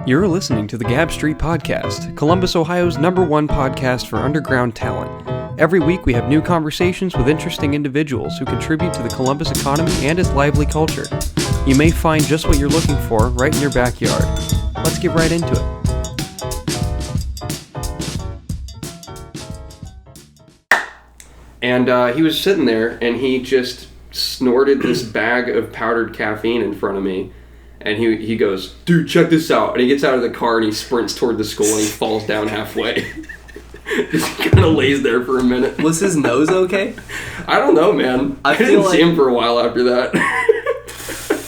You're listening to the Gab Street Podcast, Columbus, Ohio's #1 podcast for underground talent. Every week we have new conversations with interesting individuals who contribute to the Columbus economy and its lively culture. You may find just what you're looking for right in your backyard. Let's get right into it. And he was sitting there, and he just snorted this bag of powdered caffeine in front of me. And he goes, "Dude, check this out." And he gets out of the car and he sprints toward the school and he falls down halfway. Just kind of lays there for a minute. Was his nose okay? I don't know, man. I didn't see him for a while after that.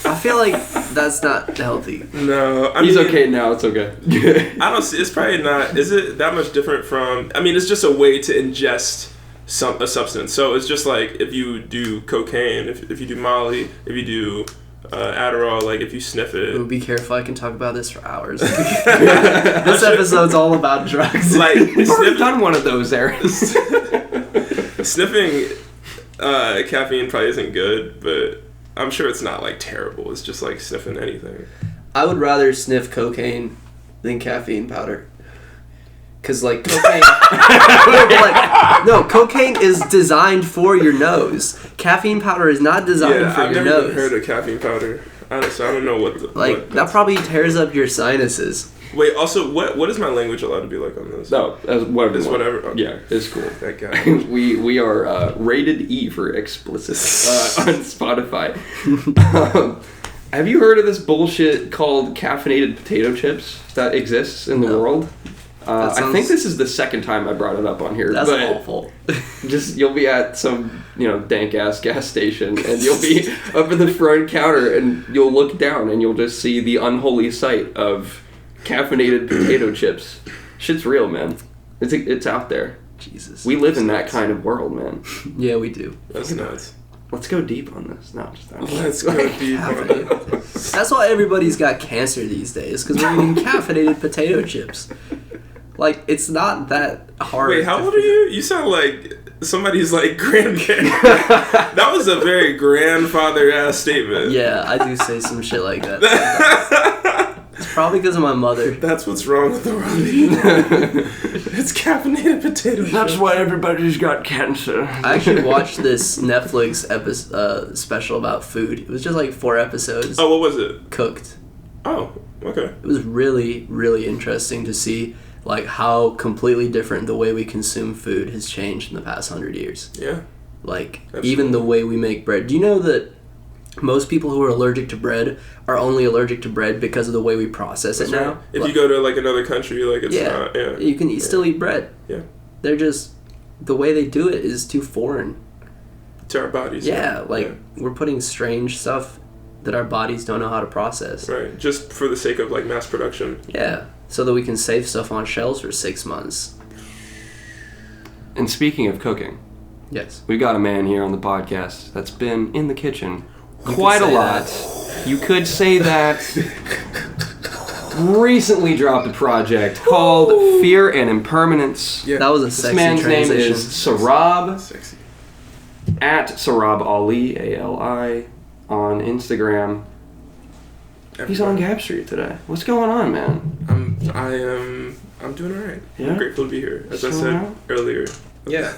I feel like that's not healthy. No, He's okay now. It's okay. I don't see. It's probably not. Is it that much different from? I mean, it's just a way to ingest a substance. So it's just like if you do cocaine, if you do Molly, if you do Adderall, like if you sniff it. Ooh, be careful, I can talk about this for hours. This episode's all about drugs. Like, we've already done one of those, Aaron. Sniffing caffeine probably isn't good, but I'm sure it's not like terrible. It's just like sniffing anything. I would rather sniff cocaine than caffeine powder. Cause like cocaine, no, cocaine is designed for your nose. Caffeine powder is not designed for your nose. I've never heard of caffeine powder. So I don't know what that probably tears up your sinuses. Wait, also, what is my language allowed to be like on this? No, whatever. It's whatever. Okay. Yeah, it's cool. That guy. we are rated E for explicit on Spotify. Have you heard of this bullshit called caffeinated potato chips that exists in the world? I think this is the second time I brought it up on here. That's awful. Just you'll be at some dank ass gas station and you'll be up at the front counter and you'll look down and you'll just see the unholy sight of caffeinated potato chips. Shit's real, man. It's out there. Jesus. We live in that kind of world, man. Yeah, we do. That's nuts. Let's go deep on this. No, let's go deep on this. That's why everybody's got cancer these days, because we're eating caffeinated potato chips. Like, it's not that hard. Wait, how old are you? You sound like somebody's, like, grandparent. That was a very grandfather-ass statement. Yeah, I do say some shit like that. It's probably because of my mother. That's what's wrong with the world. It's caffeinated potato chips. That's why everybody's got cancer. I actually watched this Netflix special about food. It was just, like, 4 episodes. Oh, what was it? Cooked. Oh, okay. It was really, really interesting to see like how completely different the way we consume food has changed in the past 100 years. Yeah. Like, absolutely. Even the way we make bread. Do you know that most people who are allergic to bread are only allergic to bread because of the way we process it now? Right. If you go to, like, another country, like, it's not, you can still eat bread. Yeah. They're just, the way they do it is too foreign. To our bodies. We're putting strange stuff that our bodies don't know how to process. Right, just for the sake of, like, mass production. Yeah. So that we can save stuff on shelves for 6 months. And speaking of cooking, yes, we've got a man here on the podcast that's been in the kitchen quite a lot. You could say that. Recently dropped a project called Fear and Impermanence. Yeah. That was a sexy transition. This man's name is Sarob. Sexy. At Sarob Ali, Ali, on Instagram. He's on Gab Street today. What's going on, man? I'm doing alright. Yeah? I'm grateful to be here, as I said around? earlier. Yeah.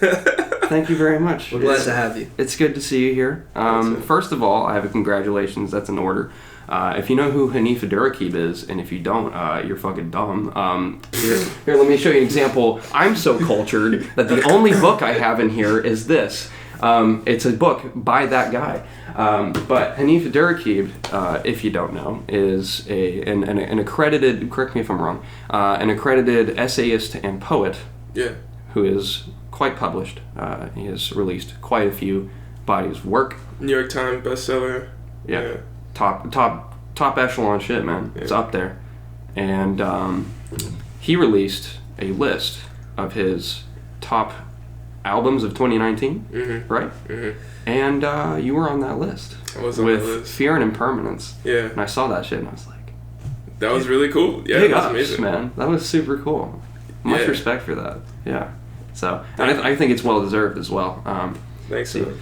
Thank you very much. We're glad to have you. It's good to see you here. First of all, I have a congratulations. That's in order. If you know who Hanifa Durakib is, and if you don't, you're fucking dumb. Here, let me show you an example. I'm so cultured that the only book I have in here is this. It's a book by that guy. But Hanifa Durakib, if you don't know, is an accredited, correct me if I'm wrong, an accredited essayist and poet. Yeah. Who is quite published. He has released quite a few bodies of work. New York Times bestseller. Yeah. Top echelon shit, man. Yeah. It's up there. And he released a list of his top albums of 2019, right? Mm-hmm. And you were on that list. I was on with that list. Fear and Impermanence. Yeah. And I saw that shit and I was like, that was really cool. Yeah, big that was ups, amazing, man. That was super cool. Much respect for that. Yeah. So, and I think it's well deserved as well. Thanks, man.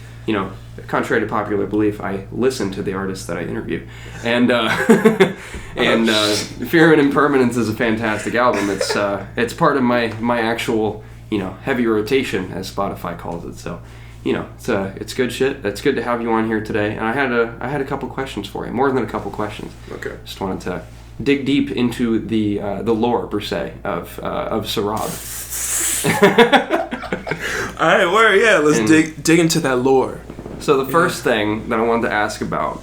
contrary to popular belief, I listen to the artists that I interview, and Fear and Impermanence is a fantastic album. It's part of my actual heavy rotation, as Spotify calls it. So it's good shit. It's good to have you on here today. And I had a couple questions for you, more than a couple questions. Okay. Just wanted to dig deep into the lore per se of Sarob. All right, let's dig into that lore. So the first thing that I wanted to ask about,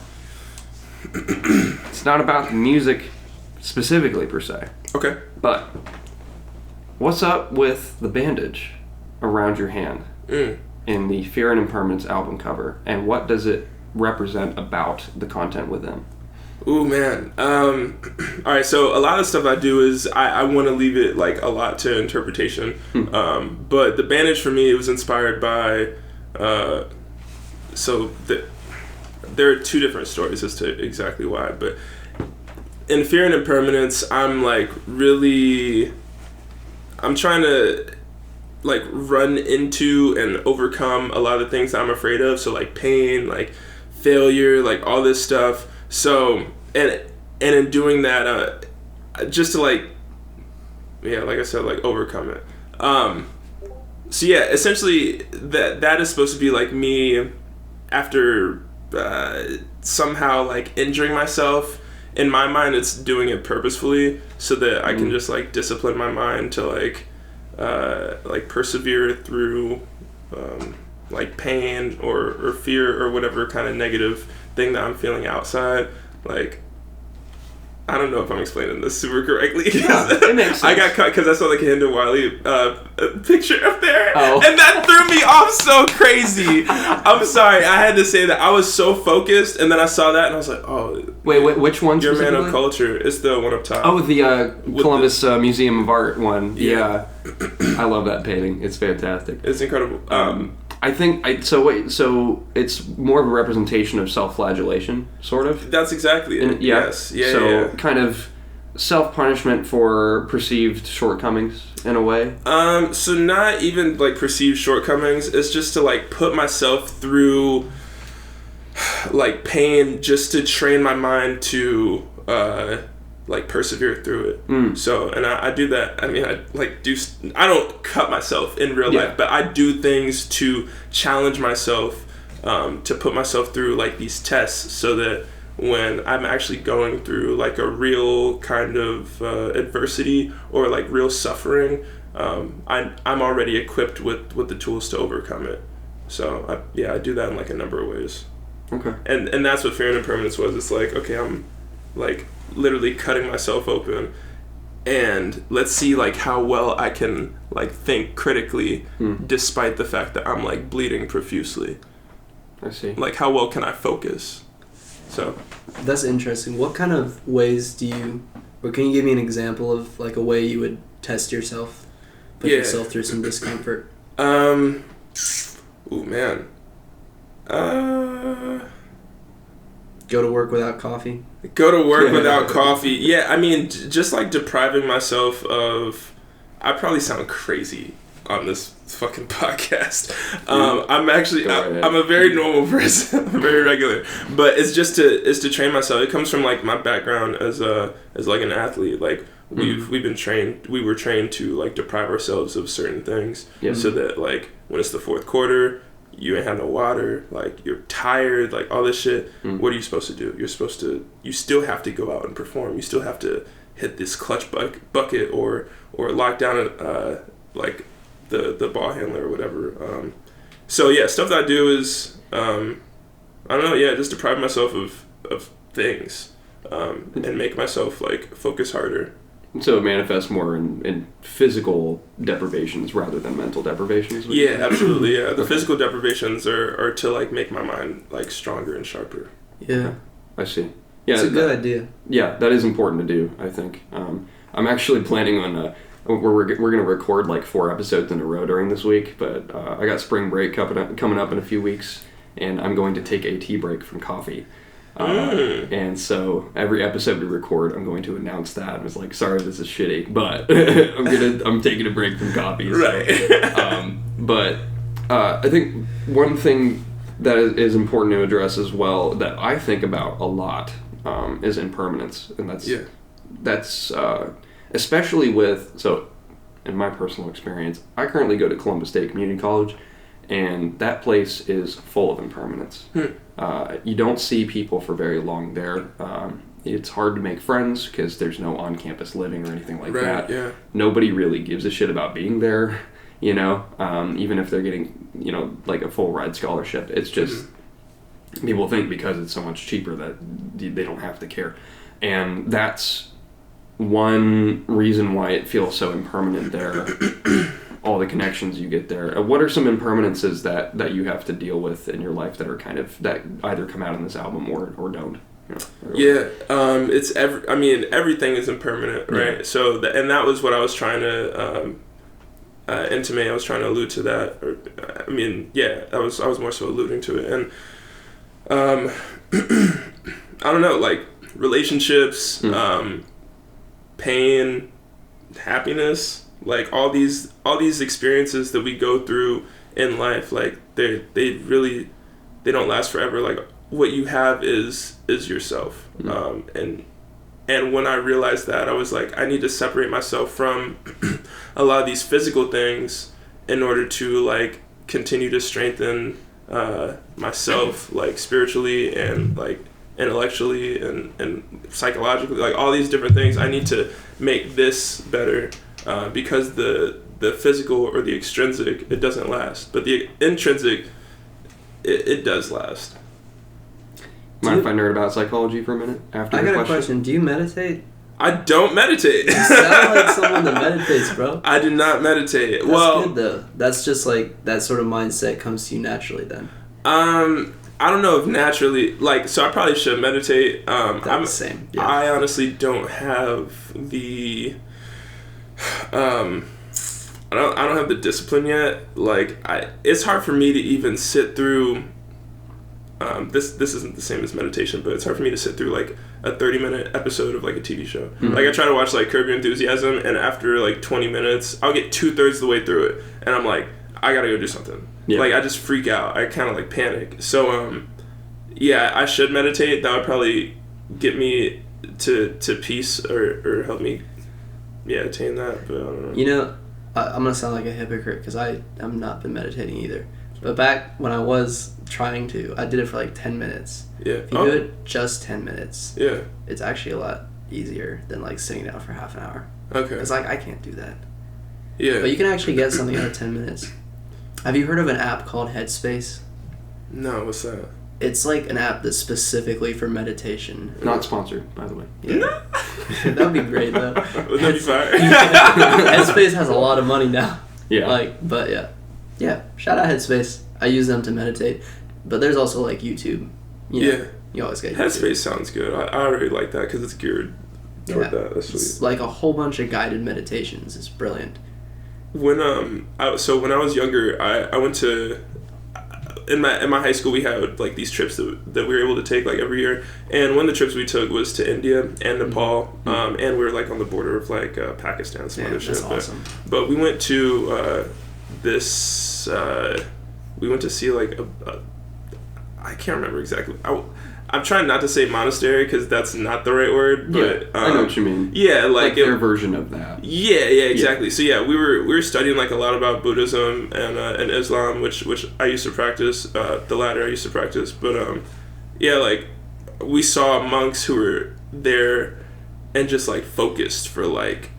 it's not about the music specifically per se. Okay. But what's up with the bandage around your hand in the Fear and Impermanence album cover, and what does it represent about the content within? Ooh, man. All right, so a lot of stuff I do is I want to leave it like a lot to interpretation. But the bandage for me, it was inspired by there are two different stories as to exactly why, but in Fear and Impermanence, I'm trying to like run into and overcome a lot of the things that I'm afraid of. So like pain, like failure, like all this stuff. So and in doing that, just to like I said, like overcome it. So yeah, essentially that is supposed to be like me after somehow like injuring myself. In my mind, it's doing it purposefully so that I can just like discipline my mind to like persevere through like pain or fear or whatever kind of negative thing that I'm feeling outside. Like, I don't know if I'm explaining this super correctly. Yeah, it makes sense. I got cut because I saw the Kehinde Wiley picture up there, and that threw me off so crazy. I'm sorry, I had to say that. I was so focused, and then I saw that, and I was like, "Oh, wait, which one? You're a man of culture." It's the one up top. Oh, the Columbus Museum of Art one. Yeah, I love that painting. It's fantastic. It's incredible. I think so it's more of a representation of self-flagellation, sort of. That's exactly it. Yes. Yeah. So kind of self-punishment for perceived shortcomings in a way. So not even like perceived shortcomings. It's just to like put myself through like pain, just to train my mind to like persevere through it. So, and I do that. I mean, I don't cut myself in real life, but I do things to challenge myself, to put myself through like these tests so that when I'm actually going through like a real kind of adversity or like real suffering, I'm already equipped with the tools to overcome it. So I do that in like a number of ways. Okay. And that's what Fear and Impermanence was. It's like, okay, I'm like literally cutting myself open, and let's see like how well I can like think critically despite the fact that I'm like bleeding profusely. I see. Like, how well can I focus? So that's interesting. What kind of ways do you, or can you give me an example of like a way you would test yourself, put yourself through some discomfort? Ooh, man. Go to work without coffee. Go to work without coffee. Yeah, I mean, just like depriving myself of... I probably sound crazy on this fucking podcast. I'm a very normal person. I'm very regular. But it's just to train myself. It comes from like my background as like an athlete. Like we were trained to like deprive ourselves of certain things so that like when it's the fourth quarter, you ain't have no water, like you're tired, like all this shit. What are you supposed to do? You still have to go out and perform. You still have to hit this clutch bucket or lock down like the ball handler or whatever. So yeah, stuff that I do is I don't know, just deprive myself of things and make myself like focus harder. So it manifests more in physical deprivations rather than mental deprivations? Yeah, absolutely, yeah. The physical deprivations are to like make my mind like stronger and sharper. Yeah. I see. Yeah, it's a good idea. Yeah, that is important to do, I think. I'm actually planning on... we're going to record like 4 episodes in a row during this week, but I got spring break coming up in a few weeks, and I'm going to take a tea break from coffee. And so every episode we record, I'm going to announce that. I was like, sorry, this is shitty, but I'm taking a break from coffee. So. Right. But I think one thing that is important to address as well, that I think about a lot, is impermanence. And that's especially in my personal experience, I currently go to Columbus State Community College, and that place is full of impermanence. You don't see people for very long there. It's hard to make friends because there's no on-campus living or anything like that. Yeah. Nobody really gives a shit about being there, even if they're getting, like a full ride scholarship. It's just people think because it's so much cheaper that they don't have to care. And that's one reason why it feels so impermanent there. All the connections you get there. What are some impermanences that you have to deal with in your life that are that either come out in this album or don't? It's everything is impermanent, right? Yeah. So and that was what I was trying to intimate. I was trying to allude to that. I was more so alluding to it, and I don't know, like relationships, pain, happiness, like all these experiences that we go through in life, like they don't last forever. Like what you have is yourself. And when I realized that, I was like, I need to separate myself from a lot of these physical things in order to like continue to strengthen myself, like spiritually and like intellectually and psychologically, like all these different things. I need to make this better because the physical or the extrinsic, it doesn't last, but the intrinsic, it does last. Mind if I nerd about psychology for a minute? I got a question. Do you meditate? I don't meditate. You sound like someone that meditates, bro. I do not meditate. That's good though. That's just like that sort of mindset comes to you naturally then. I don't know if naturally, like, so I probably should meditate. I'm the same. Yeah. I honestly don't have the I don't have the discipline yet. Like it's hard for me to even sit through this isn't the same as meditation, but it's hard for me to sit through like a 30-minute episode of like a TV show. Mm-hmm. Like I try to watch like Curb Your Enthusiasm, and after like 20 minutes, I'll get 2/3 of the way through it, and I'm like, I gotta go do something. Yeah. Like I just freak out. I kind of like panic. So I should meditate. That would probably get me to peace or help me attain that. But I don't know. I'm gonna sound like a hypocrite because I have not been meditating either. But back when I was trying to, I did it for like 10 minutes. Yeah. If you do it just 10 minutes, it's actually a lot easier than like sitting down for half an hour. Okay. It's like I can't do that. Yeah. But you can actually get something out of 10 minutes. Have you heard of an app called Headspace? No, what's that? It's like an app that's specifically for meditation. Not sponsored, by the way. Yeah. That would be great though. Would that be fire? Headspace has a lot of money now. Yeah. But yeah. Yeah, shout out Headspace. I use them to meditate. But there's also like YouTube. You always get YouTube. Headspace sounds good. I really like that because it's geared toward that. That's sweet. It's like a whole bunch of guided meditations. It's brilliant. When when I was younger, I went to in my high school we had like these trips that we were able to take like every year, and one of the trips we took was to India and Nepal, and we were like on the border of like Pakistan, some other shit. That's awesome. But we went to we went to see like I can't remember exactly. I'm trying not to say monastery because that's not the right word, but I know what you mean. Yeah, like their version of that. Yeah, exactly. Yeah. So we were studying like a lot about Buddhism and Islam, which I used to practice. The latter I used to practice, but like we saw monks who were there and just like focused for like.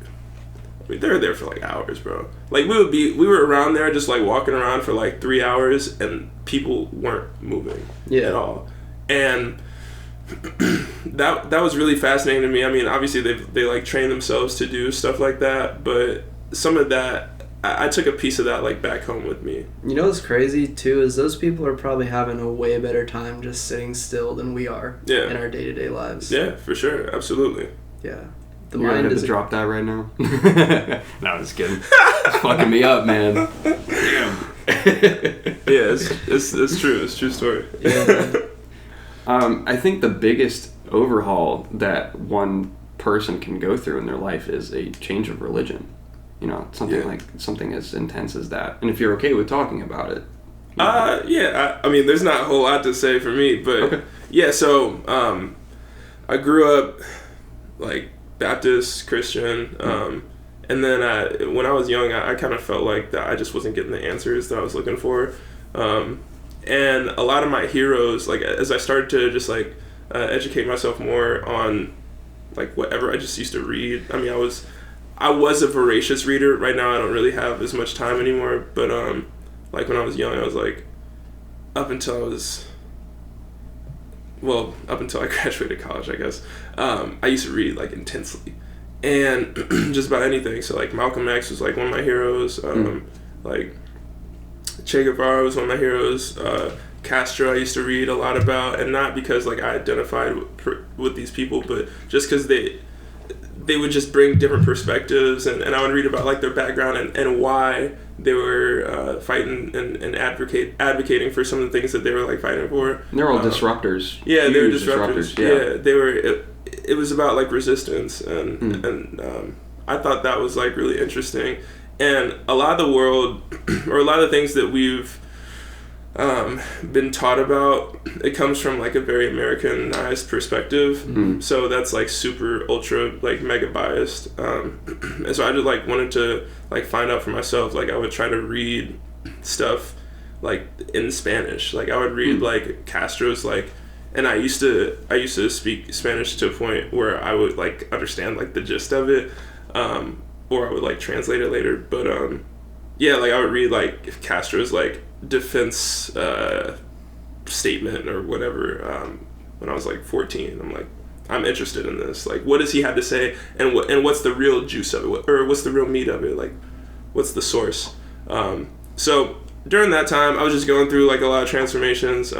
I mean, they were there for like hours, bro. Like we were around there just like walking around for like 3 hours and people weren't moving at all. And that was really fascinating to me. I mean, obviously they like train themselves to do stuff like that, but some of that I took a piece of that like back home with me. You know what's crazy too is those people are probably having a way better time just sitting still than we are in our day-to-day lives. Yeah, for sure. Absolutely. Yeah. You're gonna have to drop that right now? No, I'm just kidding. It's fucking me up, man. Damn. Yeah, it's true. It's a true story. Yeah. I think the biggest overhaul that one person can go through in their life is a change of religion. Something like something as intense as that. And if you're okay with talking about it, Yeah. I mean, there's not a whole lot to say for me, but Okay. yeah. So, I grew up like Baptist Christian, and then when I was young, I kind of felt like that I just wasn't getting the answers that I was looking for, and a lot of my heroes, like as I started to just like educate myself more on like whatever I just used to read. I mean, I was a voracious reader. Right now, I don't really have as much time anymore. But like when I was young, I was like, up until I graduated college, I guess. I used to read like intensely, and just about anything. So like Malcolm X was like one of my heroes. Like Che Guevara was one of my heroes. Castro I used to read a lot about, and not because like I identified with these people, but just because they would just bring different perspectives, and I would read about like their background and why they were fighting and advocating for some of the things that they were like fighting for. And they're all disruptors. Yeah, they were disruptors. Yeah, they were. It was about like resistance, and I thought that was like really interesting. And a lot of the world, or a lot of the things that we've been taught about, it comes from like a very Americanized perspective. So that's like super ultra like mega biased, and so I just like wanted to like find out for myself. Like I would try to read stuff like in Spanish. Like I would read like Castro's like, and I used to speak Spanish to a point where I would like understand like the gist of it, or I would like translate it later. But yeah, like I would read like Castro's like defense statement or whatever when I was like 14. I'm like, I'm interested in this. Like, what does he have to say, and what's the real juice of it, or what's the real meat of it? Like, what's the source? So during that time, I was just going through like a lot of transformations.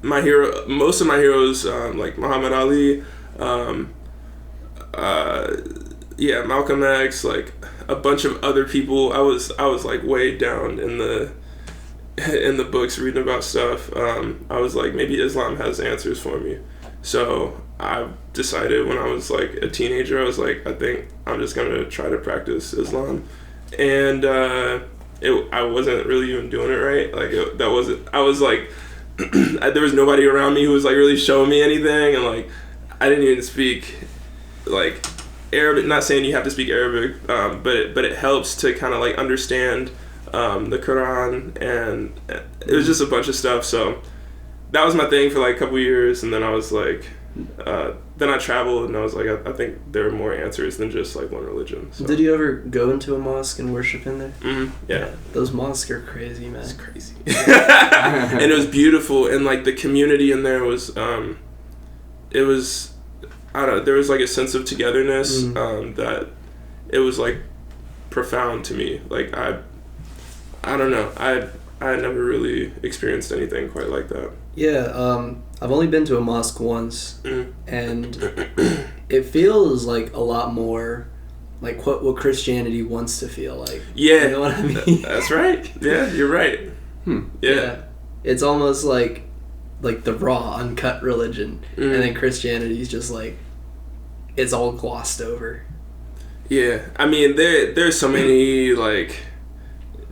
Most of my heroes, like Muhammad Ali, Malcolm X, like a bunch of other people. I was like way down in the books reading about stuff. I was like, maybe Islam has answers for me. So I decided when I was like a teenager, I was like, I think I'm just gonna try to practice Islam, and I wasn't really even doing it right. Like I was like, there was nobody around me who was like really showing me anything, and like I didn't even speak like Arabic. Not saying you have to speak Arabic, but it helps to kind of like understand the Quran, and it was just a bunch of stuff. So that was my thing for like a couple years, and then I was like, then I traveled, and I was like, I think there are more answers than just like one religion. So. Did you ever go into a mosque and worship in there? Yeah. Those mosques are crazy, man. It's crazy. And it was beautiful, and like the community in there was, it was, I don't know, there was like a sense of togetherness that it was like profound to me. Like I don't know, I had never really experienced anything quite like that. Yeah, I've only been to a mosque once, and it feels like a lot more like what Christianity wants to feel like. Yeah, you know what I mean? That's right. Yeah, you're right. Yeah, it's almost like the raw, uncut religion, and then Christianity is just like it's all glossed over. Yeah, I mean there's so many like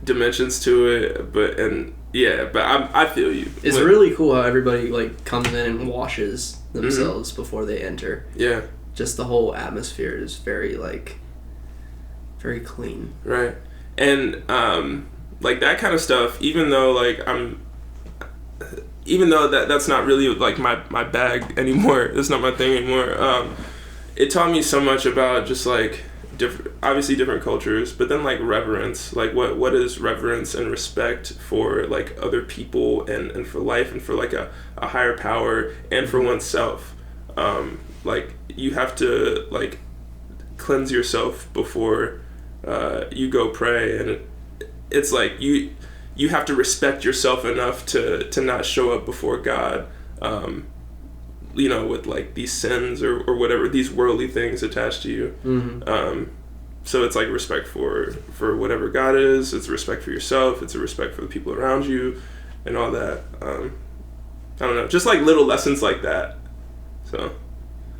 dimensions to it, but I feel you. It's really cool how everybody like comes in and washes themselves before they enter. Yeah, just the whole atmosphere is very clean. Right, and like that kind of stuff. Even though that's not really like my bag anymore. It's not my thing anymore. It taught me so much about just like different cultures, but then like reverence, like what is reverence and respect for like other people and for life and for like a higher power and for oneself. Like you have to like cleanse yourself before you go pray, and it's like you have to respect yourself enough to not show up before God with like these sins or whatever, these worldly things attached to you. So it's like respect for whatever God is, it's respect for yourself, it's a respect for the people around you and all that. I don't know, just like little lessons like that. So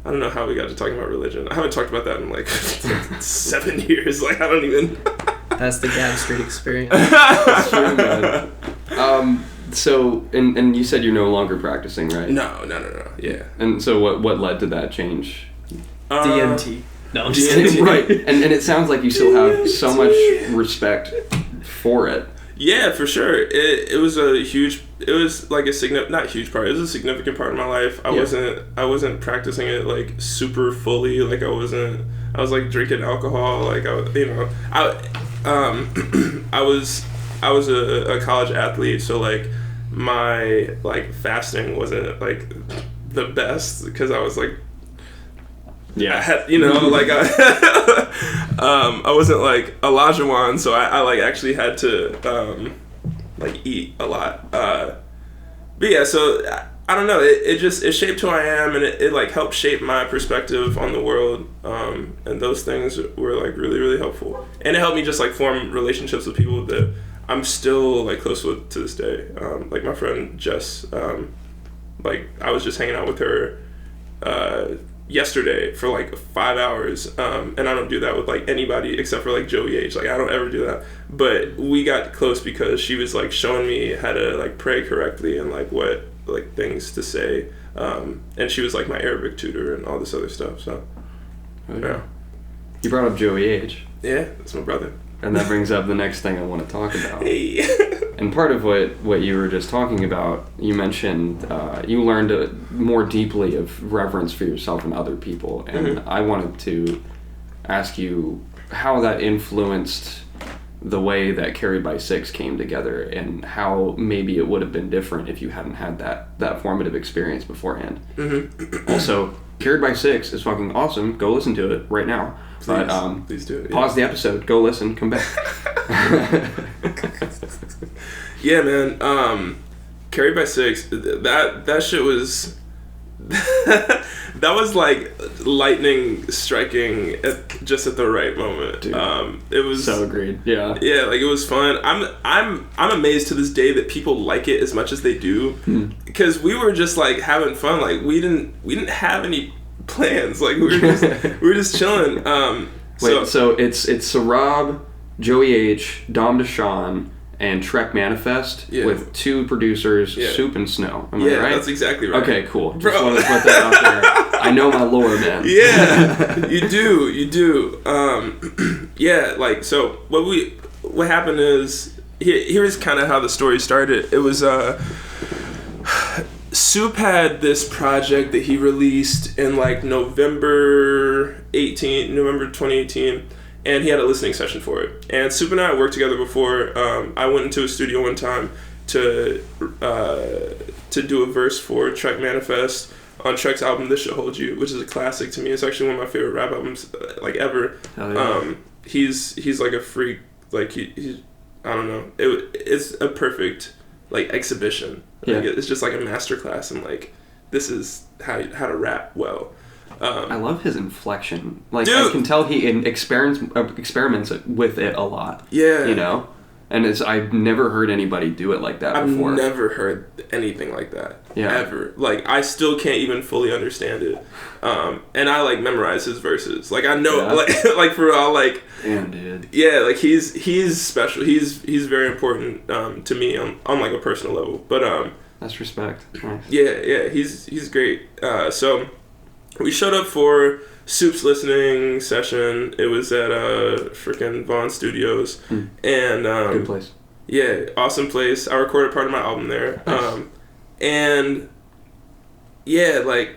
I don't know how we got to talking about religion. I haven't talked about that in like 7 years. Like I don't even. That's the Gab Street experience. That's true, man. So, and you said you're no longer practicing, right? No. Yeah. And so what led to that change? DMT. No, I'm just kidding. Right. And it sounds like you still have so much respect for it. Yeah, for sure. It was like a not huge part. It was a significant part of my life. I wasn't practicing it like super fully. Like I was like drinking alcohol. Like I was a college athlete, so like my like fasting wasn't like the best because I was like I had, like I wasn't like Olajuwon, so I like actually had to like eat a lot. But yeah, so I don't know. It shaped who I am, and it like helped shape my perspective on the world. And those things were like really, really helpful, and it helped me just like form relationships with people that I'm still like close with to this day. Like my friend Jess, like I was just hanging out with her yesterday for like 5 hours, and I don't do that with like anybody except for like Joey H. Like I don't ever do that, but we got close because she was like showing me how to like pray correctly and like what like things to say, and she was like my Arabic tutor and all this other stuff. So yeah. You brought up Joey H. Yeah, that's my brother. And that brings up the next thing I want to talk about. Hey. And part of what you were just talking about, you mentioned you learned more deeply of reverence for yourself and other people. And I wanted to ask you how that influenced the way that Carried by Six came together, and how maybe it would have been different if you hadn't had that formative experience beforehand. Also, Carried by Six is fucking awesome. Go listen to it right now. Please do it. Pause the episode. Go listen. Come back. Yeah, man. Carried by Six. That shit was. That was like lightning striking just at the right moment. Dude, it was so agreed. Yeah. Yeah, like it was fun. I'm amazed to this day that people like it as much as they do, because we were just like having fun. Like we didn't have any plans. Like we were just chilling. So it's Sarob, Joey H, Dom DeShawn, and Trek Manifest with 2 producers, Soup and Snow. Am I right? That's exactly right. Okay, cool. Just wanted to put that out there. I know my lore, man. Yeah, you do. Yeah, like so. What happened is here's kind of how the story started. It was Soup had this project that he released in like November 2018, and he had a listening session for it. And Soup and I worked together before. I went into a studio one time to do a verse for Trek Manifest on Trek's album This Should Hold You, which is a classic to me. It's actually one of my favorite rap albums like ever. Yeah. He's like a freak. Like he I don't know. It's a perfect like exhibition. Like, it's just like a masterclass in like this is how to rap well. I love his inflection. Like, dude, I can tell he experiments with it a lot. Yeah. You know? And I've never heard anybody do it like that before. I've never heard anything like that. Yeah. Ever. Like, I still can't even fully understand it. And I, like, memorize his verses. Like, I know, like for all, like... Damn, dude. Yeah, like, he's special. He's very important to me on, like, a personal level. But, That's respect. Nice. Yeah, he's great. So... We showed up for Soup's listening session. It was at freaking Vaughn Studios, and good place. Yeah, awesome place. I recorded part of my album there, nice. And yeah, like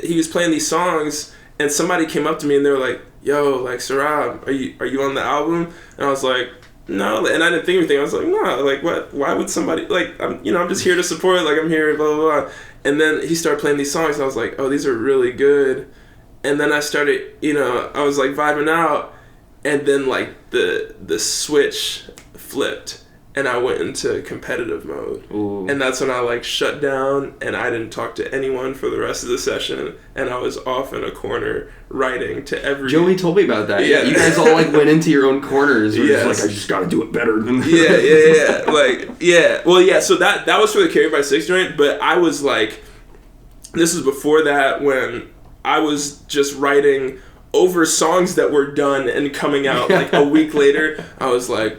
he was playing these songs, and somebody came up to me and they were like, "Yo, like Sarob, are you on the album?" And I was like, "No," and I didn't think anything. I was like, "No, like what? Why would somebody like? I'm just here to support. Like I'm here, blah blah blah." And then he started playing these songs, and I was like, "Oh, these are really good." And then I started, I was like vibing out, and then like the switch flipped, and I went into competitive mode. Ooh. And that's when I like shut down, and I didn't talk to anyone for the rest of the session, and I was off in a corner writing to every... Joey told me about that. Yeah, you guys all like went into your own corners. You're just like, I just gotta do it better than this. Yeah. Like, yeah. Well, yeah, so that was for the Carried by Six joint, but I was like... This is before that, when I was just writing over songs that were done and coming out like a week later. I was like,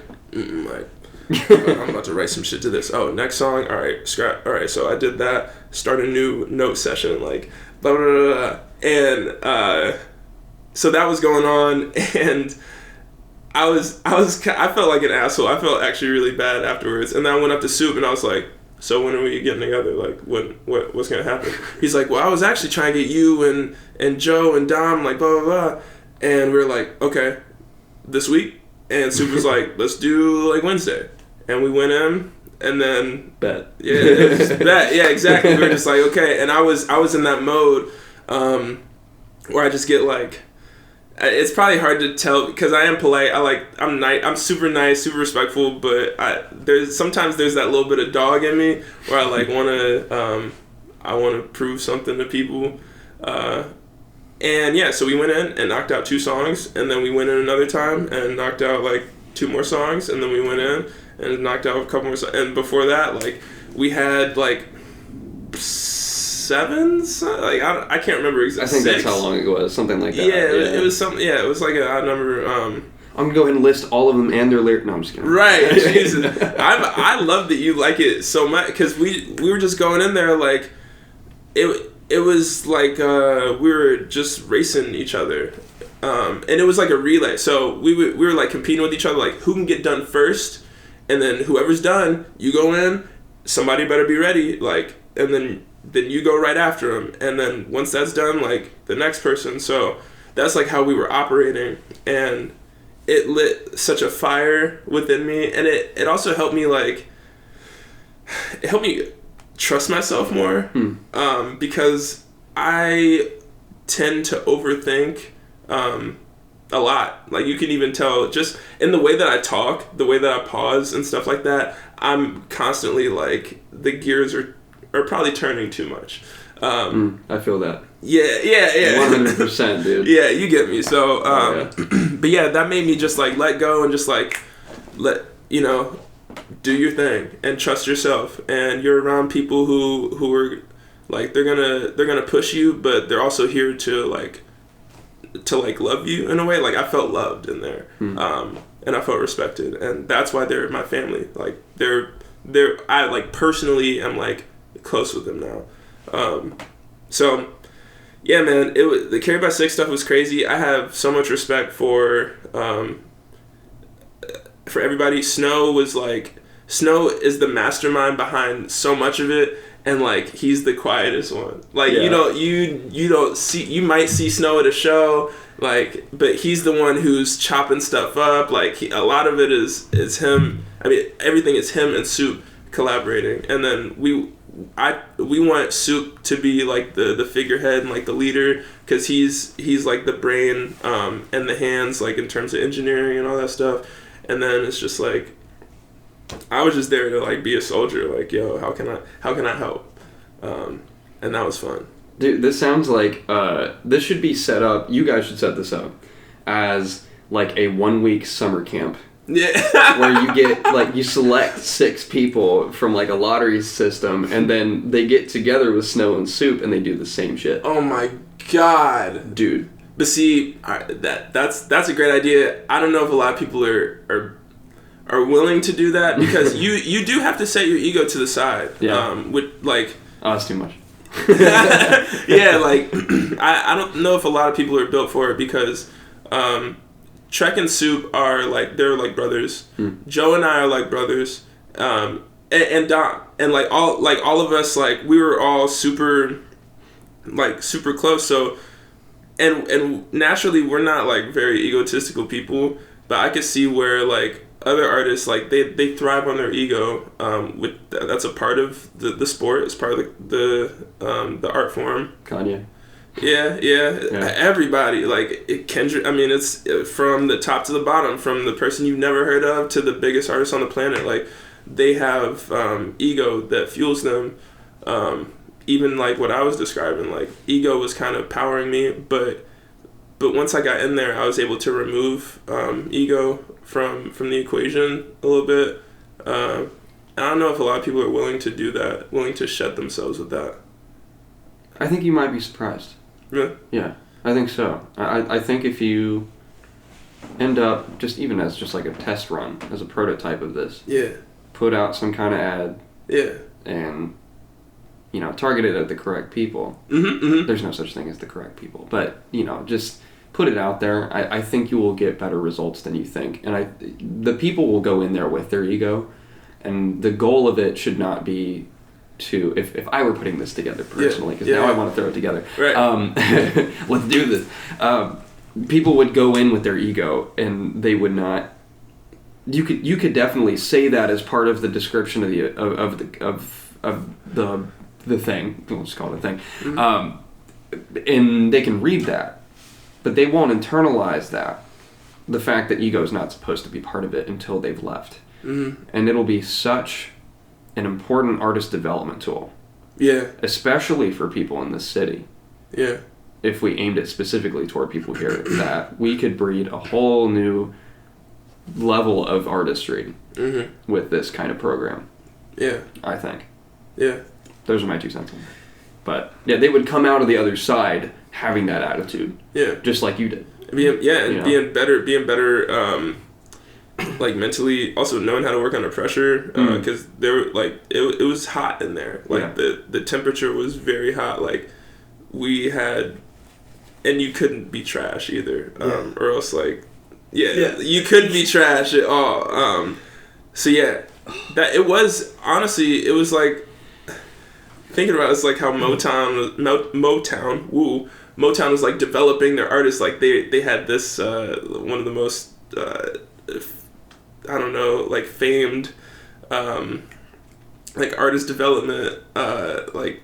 I'm about to write some shit to this. Oh, next song. All right, scrap. All right, so I did that. Start a new note session. Like blah blah blah, blah. And so that was going on, and I felt like an asshole. I felt actually really bad afterwards, and then I went up to Soup and I was like, so when are we getting together? Like, what's gonna happen? He's like, well, I was actually trying to get you and Joe and Dom, like, blah, blah, blah. And we were like, okay, this week? And Soup was like, let's do, like, Wednesday. And we went in, and then... Bet. Yeah, it was bet. Yeah, exactly. We were just like, okay. And I was in that mode where I just get, like... It's probably hard to tell because I am polite. I'm nice. I'm super nice, super respectful. But sometimes there's that little bit of dog in me where I want to prove something to people. And yeah, so we went in and knocked out 2 songs, and then we went in another time and knocked out like 2 more songs, and then we went in and knocked out a couple more songs. And before that, like we had like 7. Like I can't remember exactly. I think that's how long it was, something like that. Yeah, it was something. Yeah, it was like an odd number. I'm gonna go ahead and list all of them and their lyrics. No, I'm just kidding. Right, Jesus. I love that you like it so much because we were just going in there like it was like we were just racing each other, and it was like a relay. So we were like competing with each other, like who can get done first, and then whoever's done, you go in. Somebody better be ready, like, and then you go right after them, and then once that's done, like the next person. So that's like how we were operating, and it lit such a fire within me, and it also helped me trust myself more, because I tend to overthink a lot. Like you can even tell just in the way that I talk, the way that I pause and stuff like that. I'm constantly like the gears are probably turning too much. I feel that. Yeah. 100%, dude. Yeah, you get me. So, but yeah, that made me just like let go and just like do your thing and trust yourself. And you're around people who are like they're gonna push you, but they're also here to love you in a way. Like I felt loved in there, and I felt respected, and that's why they're my family. Like I like personally am like close with them now. So yeah, man, the Carried by Six stuff was crazy. I have so much respect for everybody. Snow is the mastermind behind so much of it, and like he's the quietest one. Like you don't see, you might see Snow at a show, like, but he's the one who's chopping stuff up. Like a lot of it is him. I mean, everything is him and Soup collaborating, and then we want Soup to be like the figurehead and like the leader, because he's like the brain and the hands, like in terms of engineering and all that stuff. And then it's just like I was just there to like be a soldier, like, yo, how can I help? And that was fun. Dude, this sounds like this should be set up. You guys should set this up as like a 1-week summer camp. Yeah. Where you get like you select 6 people from like a lottery system, and then they get together with Snow and Soup and they do the same shit. Oh my god, dude! But see, that's a great idea. I don't know if a lot of people are willing to do that, because you do have to set your ego to the side. Yeah. With like. Oh, that's too much. Yeah, like I don't know if a lot of people are built for it, because. Trek and Soup are like, they're like brothers. Joe and I are like brothers, and Dom, and like all of us, like we were all super close. So, and naturally we're not like very egotistical people, but I could see where like other artists, like they thrive on their ego. That's a part of the sport. It's part of the art form. Kanye. Yeah. Everybody, like Kendrick. I mean, it's from the top to the bottom, from the person you've never heard of to the biggest artist on the planet. Like they have ego that fuels them. Even like what I was describing, like ego was kind of powering me, but once I got in there, I was able to remove ego from the equation a little bit. I don't know if a lot of people are willing to do that, willing to shed themselves with that. I think you might be surprised. Really? Yeah, I think so. I think if you end up just even as just like a test run, as a prototype of this. Yeah. Put out some kind of ad. Yeah. And, you know, target it at the correct people. There's no such thing as the correct people. But, you know, just put it out there. I think you will get better results than you think. And the people will go in there with their ego. And the goal of it should not be to, if I were putting this together personally, because now I want to throw it together. Right. Let's do this. People would go in with their ego, and they would not. You could definitely say that as part of the description of the thing. We'll just call it a thing. And they can read that, but they won't internalize that. The fact that ego is not supposed to be part of it until they've left. And it'll be such an important artist development tool. Yeah. Especially for people in this city. Yeah. If we aimed it specifically toward people here, that we could breed a whole new level of artistry with this kind of program. Yeah. I think. Yeah. Those are my 2 cents on that. But yeah, they would come out of the other side having that attitude. Yeah. Just like you did. Being better like mentally, also knowing how to work under pressure, because there were like it was hot in there. Like the temperature was very hot. Like we had, and you couldn't be trash either, or else like you couldn't be trash at all. So yeah, that it was honestly it was like thinking about it, it's like how Motown was like developing their artists. Like they had this one of the most I don't know, like famed like artist development like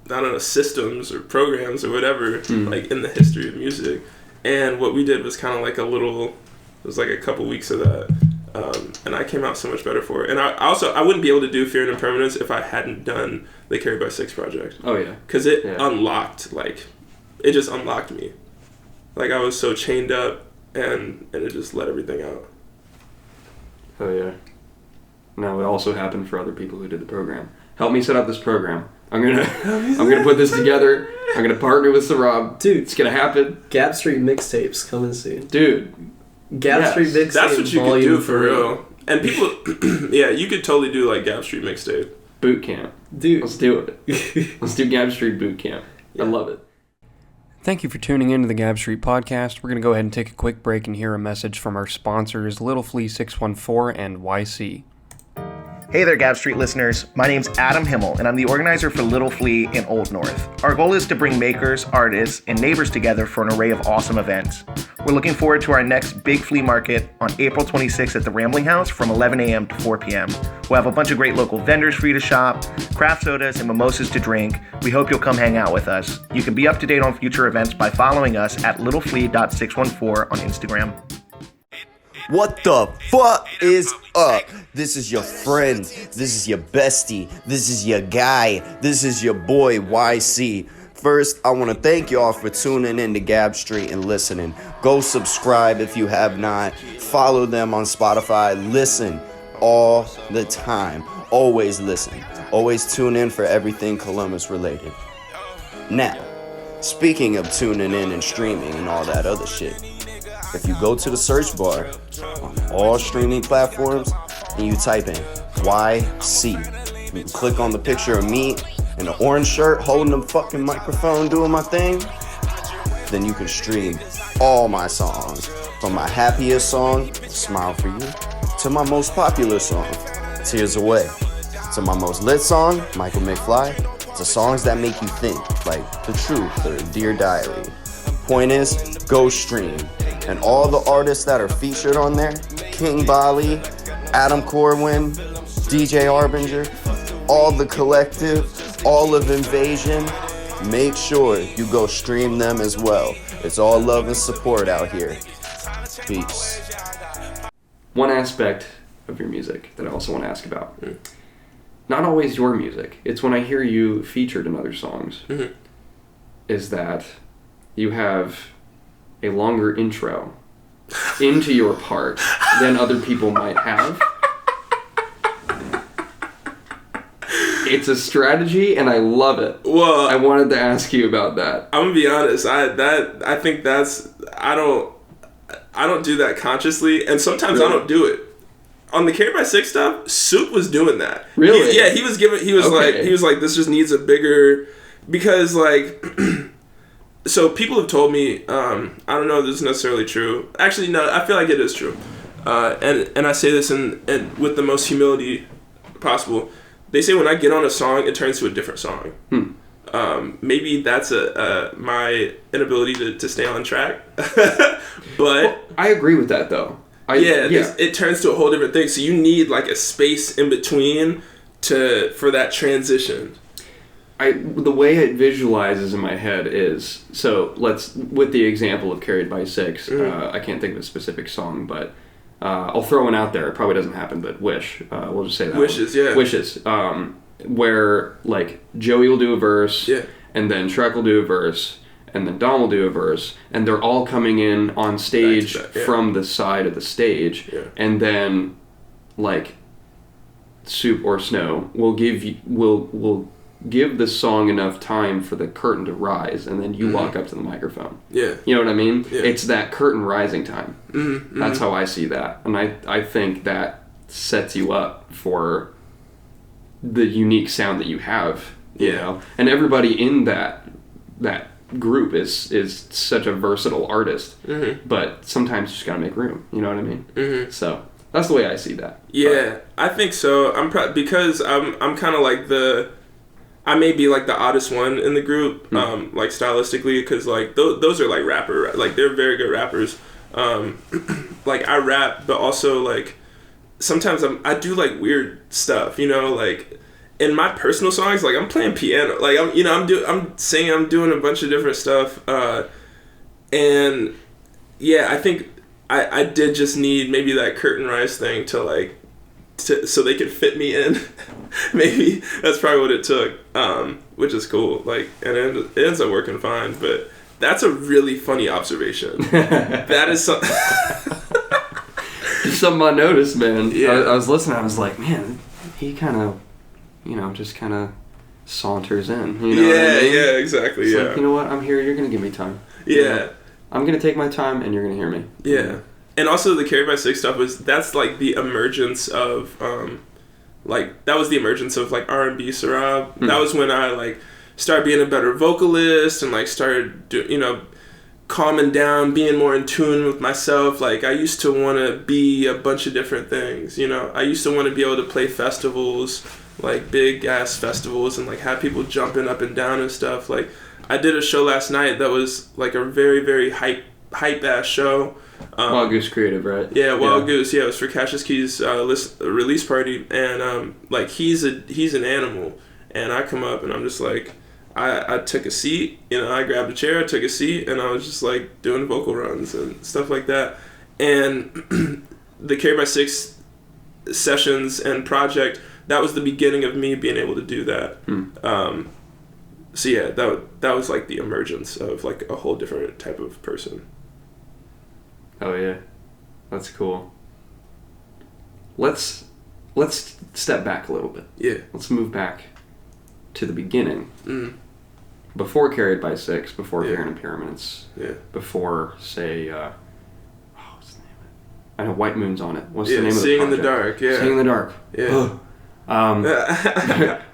I don't know, systems or programs or whatever like in the history of music. And what we did was kind of like it was like a couple weeks of that, and I came out so much better for it. And I wouldn't be able to do Fear and Impermanence if I hadn't done the Carried by Six project. Oh yeah, because it unlocked, like it just unlocked me. Like I was so chained up, and it just let everything out. Oh yeah. Now it also happened for other people who did the program. Help me set up this program. I'm gonna put this together. I'm gonna partner with Sarob. Dude, it's gonna happen. Gap Street mixtapes coming soon. Dude, Gap Street mixtape. That's what you could do for real. And people, yeah, you could totally do like Gap Street mixtape. Boot camp. Dude, let's do it. Let's do Gap Street boot camp. Yeah. I love it. Thank you for tuning in to the Gab Street Podcast. We're going to go ahead and take a quick break and hear a message from our sponsors, Little Flea 614 and YC. Hey there, Gab Street listeners. My name's Adam Himmel, and I'm the organizer for Little Flea in Old North. Our goal is to bring makers, artists, and neighbors together for an array of awesome events. We're looking forward to our next big flea market on April 26th at the Rambling House from 11 a.m. to 4 p.m. We'll have a bunch of great local vendors for you to shop, craft sodas, and mimosas to drink. We hope you'll come hang out with us. You can be up to date on future events by following us at littleflea.614 on Instagram. What the fuck is up? This is your friend. This is your bestie. This is your guy. This is your boy YC. First, I want to thank y'all for tuning in to Gab Street and listening. Go subscribe if you have not. Follow them on Spotify. Listen all the time. Always listen. Always tune in for everything Columbus related. Now, speaking of tuning in and streaming and all that other shit, if you go to the search bar on all streaming platforms and you type in YC, you click on the picture of me in the orange shirt holding the fucking microphone doing my thing, then you can stream all my songs, from my happiest song, Smile For You, to my most popular song, Tears Away, to my most lit song, Michael McFly, to songs that make you think, like The Truth or Dear Diary. Point is, go stream. And all the artists that are featured on there, King Bali, Adam Corwin, DJ Arbinger, all the collective, all of Invasion, make sure you go stream them as well. It's all love and support out here. Peace. One aspect of your music that I also want to ask about. Not always your music. It's when I hear you featured in other songs. Is that you have a longer intro into your part than other people might have. It's a strategy, and I love it. Well, I wanted to ask you about that. I'm gonna be honest. I I don't do that consciously, and sometimes I Really? don't do it. On the Carried by Six stuff, Soup was doing that. Really? He was like, this just needs a bigger, because like, so people have told me, I don't know if this is necessarily true. Actually, no, I feel like it is true. And I say this in with the most humility possible. They say when I get on a song, it turns to a different song. Maybe that's my inability to stay on track. But Well, I agree with that though. it turns to a whole different thing. So you need like a space in between for that transition. The way it visualizes in my head is, so with the example of Carried by Six, I can't think of a specific song, but I'll throw one out there. It probably doesn't happen, but Wish. We'll just say that Wishes, one. yeah. Wishes. Where like Joey will do a verse, and then Shrek will do a verse, and then Dom will do a verse, and they're all coming in on stage from the side of the stage, and then like Soup or Snow will give the song enough time for the curtain to rise, and then you walk up to the microphone. Yeah. You know what I mean? Yeah. It's that curtain rising time. That's how I see that. And I think that sets you up for the unique sound that you have, you know? And everybody in that group is such a versatile artist, but sometimes you just gotta make room, you know what I mean? So that's the way I see that. Yeah, I think so. Because I'm kind of like I may be like the oddest one in the group, like stylistically, because like those are like like they're very good rappers. Like I rap, but also like sometimes I do like weird stuff, you know, like in my personal songs, like I'm playing piano, like I'm singing, I'm doing a bunch of different stuff, and yeah, I think I did just need maybe that curtain rise thing so they could fit me in. Maybe that's probably what it took, which is cool. Like, and it ends up working fine. But that's a really funny observation. That is just something I noticed, man. Yeah. I was listening. I was like, man, he kind of, just kind of saunters in. You know what I mean? Yeah, exactly. It's yeah. like, you know what? I'm here. You're gonna give me time. Yeah. You know? I'm gonna take my time, and you're gonna hear me. Yeah. And also the Carried by Six stuff that's like the emergence of that was the emergence of like R&B Sarob. That was when I like started being a better vocalist and like started calming down, being more in tune with myself. Like I used to want to be a bunch of different things, I used to want to be able to play festivals, like big ass festivals, and like have people jumping up and down and stuff. Like I did a show last night that was like a very, very hype ass show. Wild Goose Creative, right? Yeah, Wild Goose. Yeah, it was for Cassius Key's release party, and like he's an animal, and I come up and I'm just like, I took a seat, I grabbed a chair, I took a seat, and I was just like doing vocal runs and stuff like that, and the Carried by Six sessions and project, that was the beginning of me being able to do that. So yeah, that was like the emergence of like a whole different type of person. Oh yeah, that's cool. Let's step back a little bit. Yeah. Let's move back to the beginning. Before Carried by Six, before Hearing Impermanence. Yeah. Before, say, what's the name of it? I know White Moon's on it. What's the name of the Seeing in project? the Dark. Yeah. Seeing in the Dark. Yeah.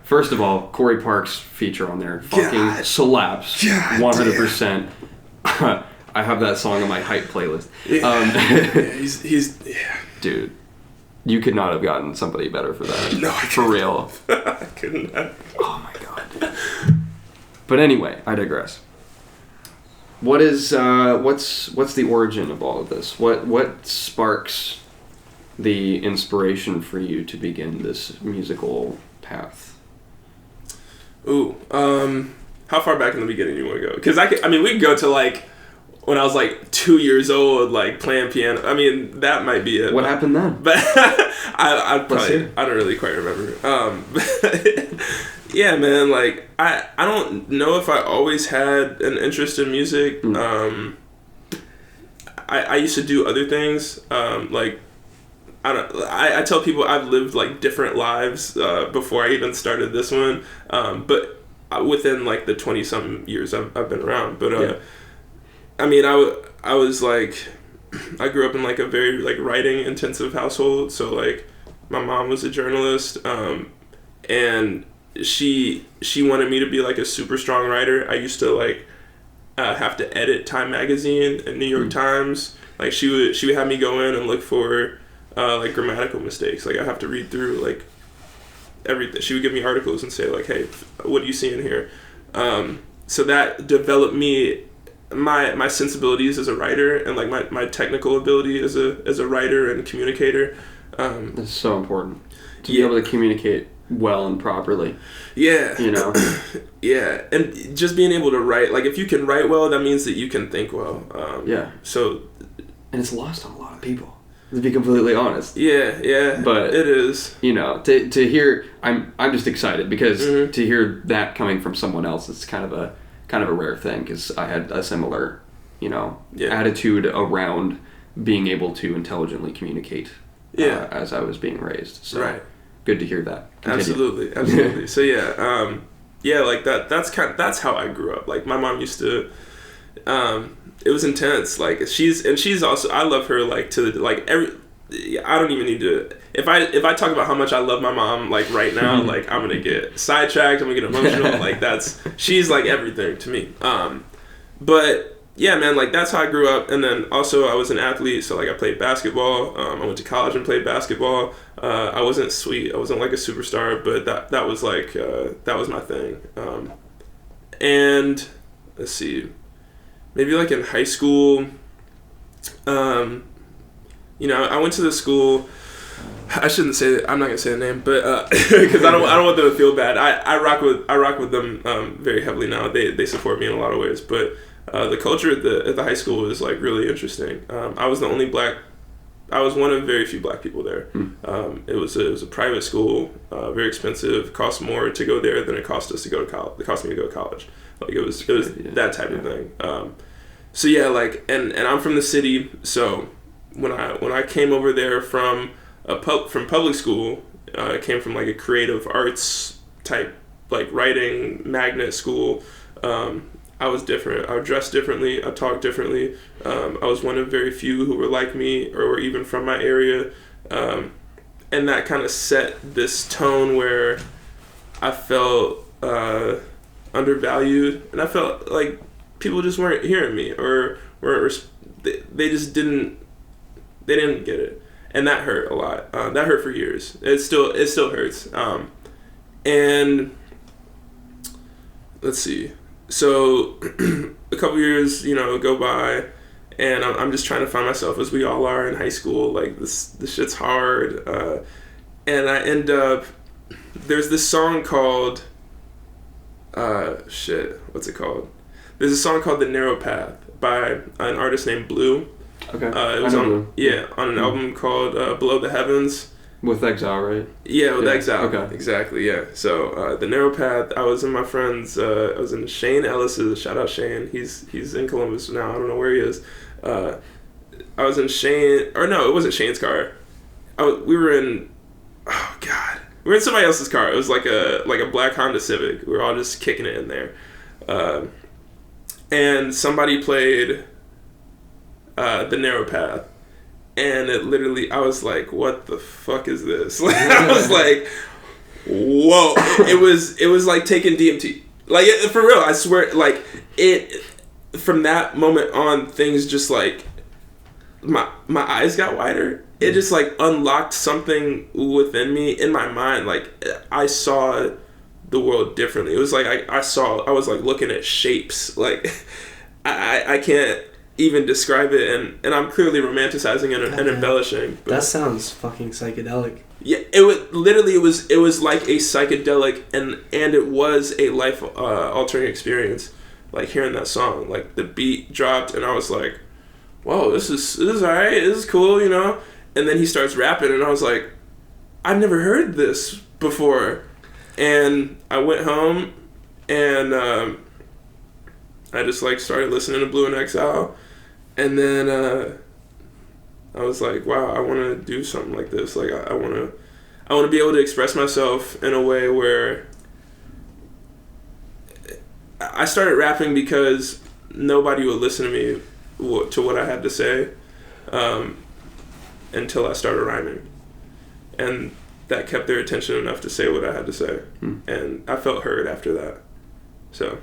First of all, Corey Park's feature on there fucking slaps. 100%. I have that song on my hype playlist. He's dude, you could not have gotten somebody better for that. No, for real. I couldn't. Oh my god. But anyway, I digress. What is what's the origin of all of this? What sparks the inspiration for you to begin this musical path? Ooh, how far back in the beginning do you want to go? Because I mean, we could go to like when I was like 2 years old, like playing piano. I mean, that might be it. What happened then? But I don't really quite remember. Yeah, man. Like I don't know if I always had an interest in music. I used to do other things. Like I tell people I've lived like different lives before I even started this one. But within like the 20-something years I've been around. But I mean, I was like, I grew up in like a very like writing intensive household. So like my mom was a journalist, and she wanted me to be like a super strong writer. I used to like have to edit Time Magazine and New York Times. Like she would have me go in and look for like grammatical mistakes. Like I have to read through like everything. She would give me articles and say like, hey, what do you see in here? So that developed me, my sensibilities as a writer, and like my technical ability as a writer and communicator. That's so important to be able to communicate well and properly. Yeah. You know? Yeah. And just being able to write, like if you can write well, that means that you can think well. Yeah. So. And it's lost on a lot of people, to be completely honest. Yeah. But it is. You know, to hear, I'm just excited because to hear that coming from someone else is kind of a rare thing, because I had a similar, you know, attitude around being able to intelligently communicate as I was being raised. So good to hear that. Continue. Absolutely. So like that's how I grew up. Like my mom used to, it was intense. Like she's also, I love her like to like I don't even need to, if I talk about how much I love my mom like right now, like I'm gonna get sidetracked, I'm gonna get emotional. Like she's like everything to me. But yeah, man, like that's how I grew up. And then also I was an athlete, so like I played basketball. I went to college and played basketball. I wasn't sweet, I wasn't like a superstar, but that was like that was my thing. And let's see, maybe like in high school, you know, I went to the school. I shouldn't say that. I'm not gonna say the name, but because I don't want them to feel bad. I rock with them very heavily now. They support me in a lot of ways. But the culture at the high school was like really interesting. I was the only black. I was one of very few black people there. It was a private school, very expensive. Cost more to go there than it cost us to go to college. It cost me to go to college. Like it was that type of thing. So yeah, like and I'm from the city, so. When I came over there from public school, I came from like a creative arts type like writing magnet school. I was different. I dressed differently. I talked differently. I was one of very few who were like me or were even from my area, and that kind of set this tone where I felt undervalued, and I felt like people just weren't hearing me or they just didn't. They didn't get it, and that hurt a lot. That hurt for years. It still hurts. And let's see. So a couple years, you know, go by, and I'm just trying to find myself, as we all are in high school. Like this shit's hard, and I end up. There's this song called. What's it called? There's a song called "The Narrow Path" by an artist named Blue. Okay. It was on an album called Below the Heavens. With Exile, right? Yeah, with Exile. Okay. Exactly, yeah. So The Narrow Path, I was in my friend's, I was in Shane Ellis's, shout out Shane, he's in Columbus now, I don't know where he is. I was in Shane, or no, it wasn't Shane's car. We were in somebody else's car. It was like a black Honda Civic. We were all just kicking it in there. And somebody played The Narrow Path, and it literally, I was like, what the fuck is this? Like, I was like, whoa. It was like taking DMT, like for real. I swear, like it, from that moment on, things just like my eyes got wider. It just like unlocked something within me, in my mind. Like I saw the world differently. It was like I was like looking at shapes. Like I can't even describe it, and I'm clearly romanticizing and embellishing. But that sounds fucking psychedelic. Yeah, it was like a psychedelic, and it was a life altering experience. Like hearing that song, like the beat dropped, and I was like, "Whoa, this is alright. This is cool," you know. And then he starts rapping, and I was like, "I've never heard this before." And I went home, and I just like started listening to Blue and Exile. And then I was like, wow, I want to do something like this. Like I want to be able to express myself in a way where I started rapping because nobody would listen to me to what I had to say. until I started rhyming. And that kept their attention enough to say what I had to say. And I felt heard after that. So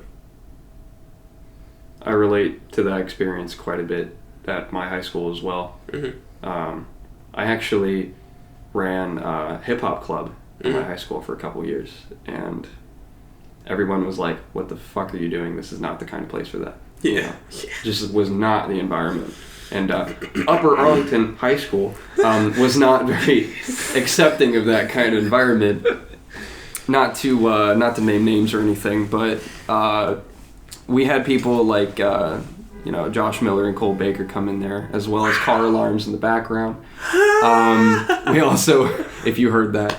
I relate to that experience quite a bit at my high school as well. I actually ran a hip-hop club in my high school for a couple years, and everyone was like, what the fuck are you doing? This is not the kind of place for that. Just was not the environment. And Upper Arlington High School was not very accepting of that kind of environment. Not to name names or anything, but we had people like Josh Miller and Cole Baker come in there, as well as car alarms in the background. We also, if you heard that,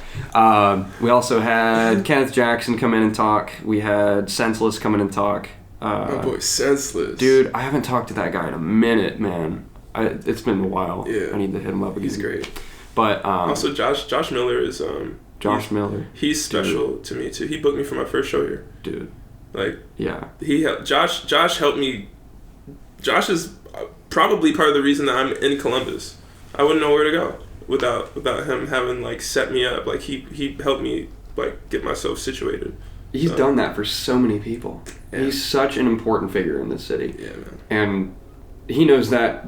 we also had Kenneth Jackson come in and talk. We had Senseless come in and talk. My boy Senseless. Dude, I haven't talked to that guy in a minute, man. It's been a while. Yeah. I need to hit him up again. He's great. But also Josh Miller is Miller. He's special to me too. He booked me for my first show here. Dude. Like yeah. Josh helped me. Josh is probably part of the reason that I'm in Columbus. I wouldn't know where to go without him having like set me up. Like he helped me like get myself situated. He's done that for so many people. Yeah. He's such an important figure in this city. Yeah, man. And he knows that.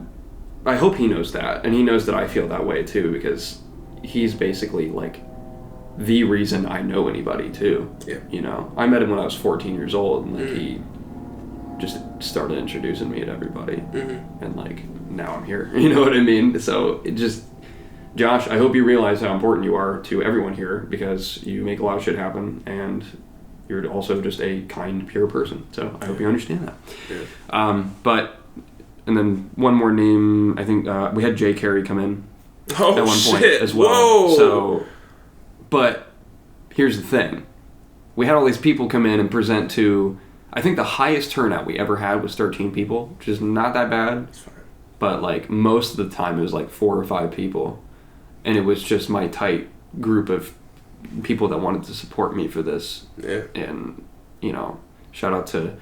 I hope he knows that, and he knows that I feel that way too, because he's basically like the reason I know anybody too. Yeah. You know, I met him when I was 14 years old, and like he just started introducing me to everybody, and like now I'm here. You know what I mean? So it just, Josh, I hope you realize how important you are to everyone here, because you make a lot of shit happen, and you're also just a kind, pure person. So I hope you understand that. Yeah. And then one more name, I think we had Jay Carey come in at one point as well. Whoa. So, but here's the thing. We had all these people come in and present to, I think the highest turnout we ever had was 13 people, which is not that bad. That's fine. But like most of the time it was like 4 or 5 people. And it was just my tight group of people that wanted to support me for this. Yeah. And, shout out to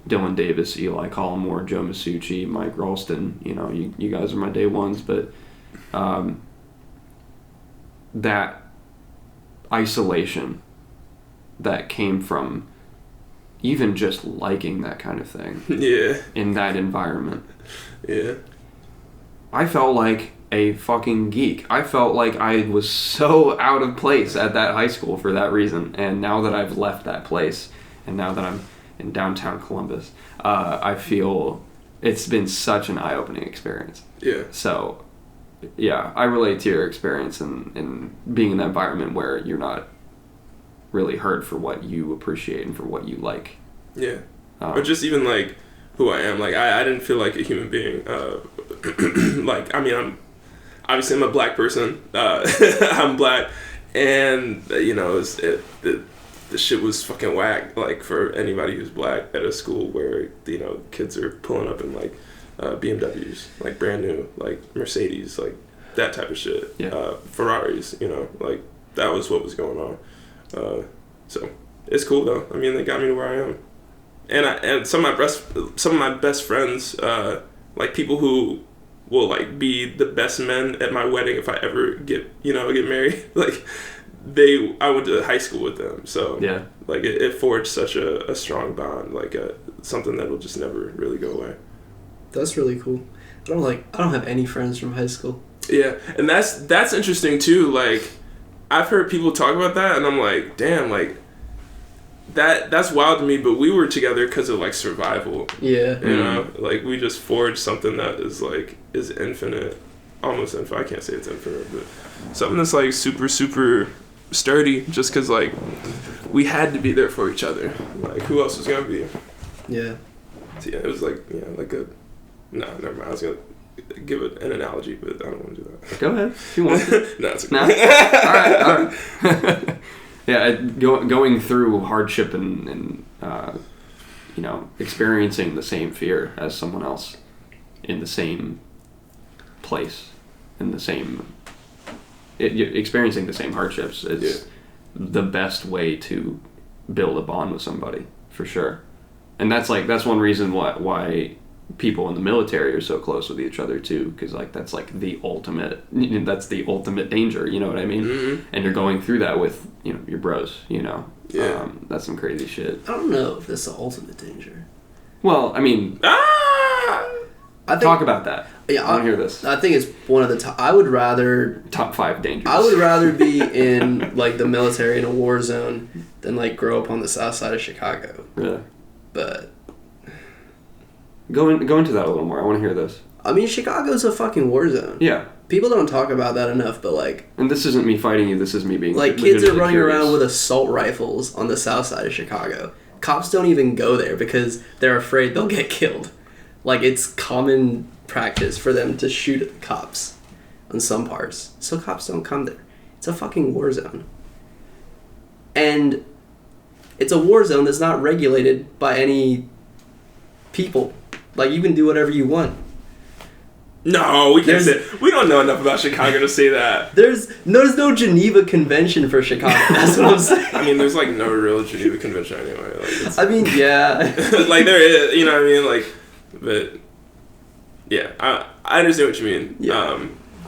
Dylan Davis, Eli Collmore, Joe Masucci, Mike Ralston. You guys are my day ones, but that isolation that came from even just liking that kind of thing in that environment. Yeah. I felt like a fucking geek. I felt like I was so out of place at that high school for that reason. And now that I've left that place, and now that I'm in downtown Columbus, I feel it's been such an eye-opening experience. Yeah. So, yeah, I relate to your experience in being in that environment where you're not really heard for what you appreciate and for what you like. Yeah. Or just even like who I am. Like I didn't feel like a human being. Like, I mean, I'm a black person. I'm black, and the shit was fucking whack, like, for anybody who's black at a school where, kids are pulling up in, like, BMWs, like, brand new, like, Mercedes, like, that type of shit. Yeah. Ferraris, like, that was what was going on. So, it's cool, though. I mean, they got me to where I am. And some of my best friends, like, people who will, like, be the best men at my wedding if I ever get married, like, I went to high school with them, so yeah, like it forged such a strong bond, like something that will just never really go away. That's really cool. I don't have any friends from high school. Yeah, and that's interesting too. Like, I've heard people talk about that, and I'm like, damn, like that's wild to me. But we were together because of like survival. Yeah, like we just forged something that is infinite, almost infinite. I can't say it's infinite, but something that's like super, super sturdy, just because like we had to be there for each other. Like, who else was gonna be? Yeah. So, yeah, it was like never mind. I was gonna give it an analogy, but I don't want to do that. Go ahead if you want to. No, it's okay. All right. Yeah, going through hardship and experiencing the same fear as someone else in the same place, in the same. Experiencing the same hardships is the best way to build a bond with somebody, for sure. And that's one reason why people in the military are so close with each other too, because like that's like the ultimate danger, you know what I mean? Mm-hmm. And you're going through that with your bros, Yeah. That's some crazy shit. I don't know if that's the ultimate danger. Well, I mean, I think, talk about that. Yeah, I want to hear this. I think it's one of the top. I would rather Top 5 dangers. I would rather be in like the military in a war zone than like grow up on the south side of Chicago. Really? But Go into that a little more. I want to hear this. I mean, Chicago's a fucking war zone. Yeah. People don't talk about that enough, but like... And this isn't me fighting you, this is me being like, kids are running curious. around with assault rifles on the south side of Chicago. Cops don't even go there because they're afraid they'll get killed. Like, it's common practice for them to shoot at the cops on some parts. So cops don't come there. It's a fucking war zone. And it's a war zone that's not regulated by any people. Like, you can do whatever you want. No, we can't say. We don't know enough about Chicago to say that. There's no Geneva Convention for Chicago. That's what I'm saying. I mean, there's like no real Geneva Convention anyway. Like, it's, I mean, yeah. like there is, you know what I mean? Like, but yeah, I understand what you mean. Yeah.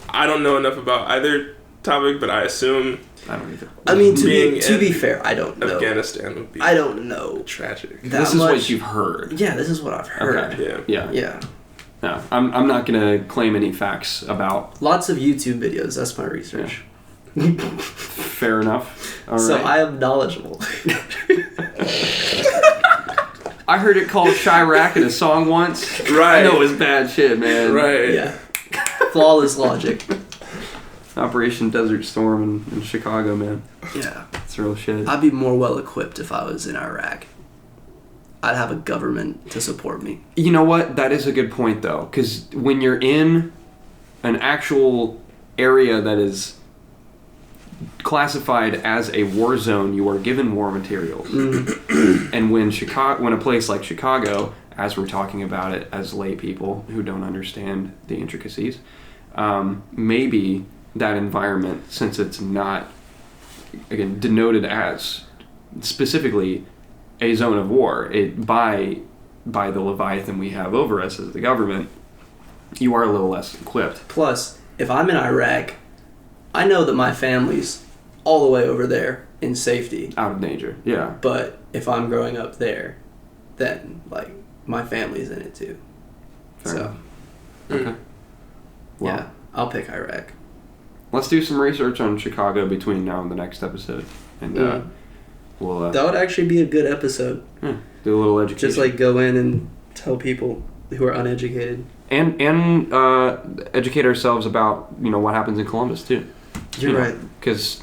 I don't know enough about either topic, but I assume. I don't either. I mean, Being to be in fair, I don't know. Afghanistan would be. I don't know. Tragic. That This is much. what you've heard. Yeah, this is what I've heard. Okay. Yeah. Yeah. No, I'm not going to claim any facts about... Lots of YouTube videos. That's my research. Fair enough. All So right. I am knowledgeable. I heard it called Chirac in a song once. Right. I know it was bad shit, man. Right. Yeah. Flawless logic. Operation Desert Storm in Chicago, man. Yeah. It's real shit. I'd be more well equipped if I was in Iraq. I'd have a government to support me. You know what? That is a good point, though. Because when you're in an actual area that is classified as a war zone, you are given war materials. And when a place like Chicago, as we're talking about it as lay people who don't understand the intricacies, maybe that environment, since it's not, again, denoted as specifically a zone of war, by the Leviathan we have over us as the government, you are a little less equipped. Plus, if I'm in Iraq, I know that my family's all the way over there in safety. Out of danger, yeah. But if I'm growing up there, then, like, my family's in it too. Fair so, enough. Okay. Well, yeah, I'll pick Iraq. let's do some research on Chicago between now and the next episode. And we'll That would actually be a good episode. do a little education. Just, like, go in and tell people who are uneducated. And educate ourselves about, what happens in Columbus, too. You're right. Because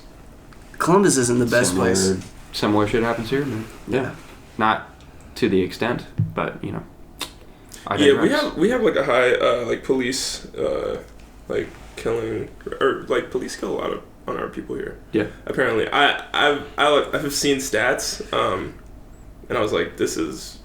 Columbus isn't the best place. Similar shit happens here, man. Yeah. Not to the extent, but, I digress. we have like a high like police like killing, or like police kill a lot of on our people here. Yeah. Apparently, I've seen stats, and I was like, this is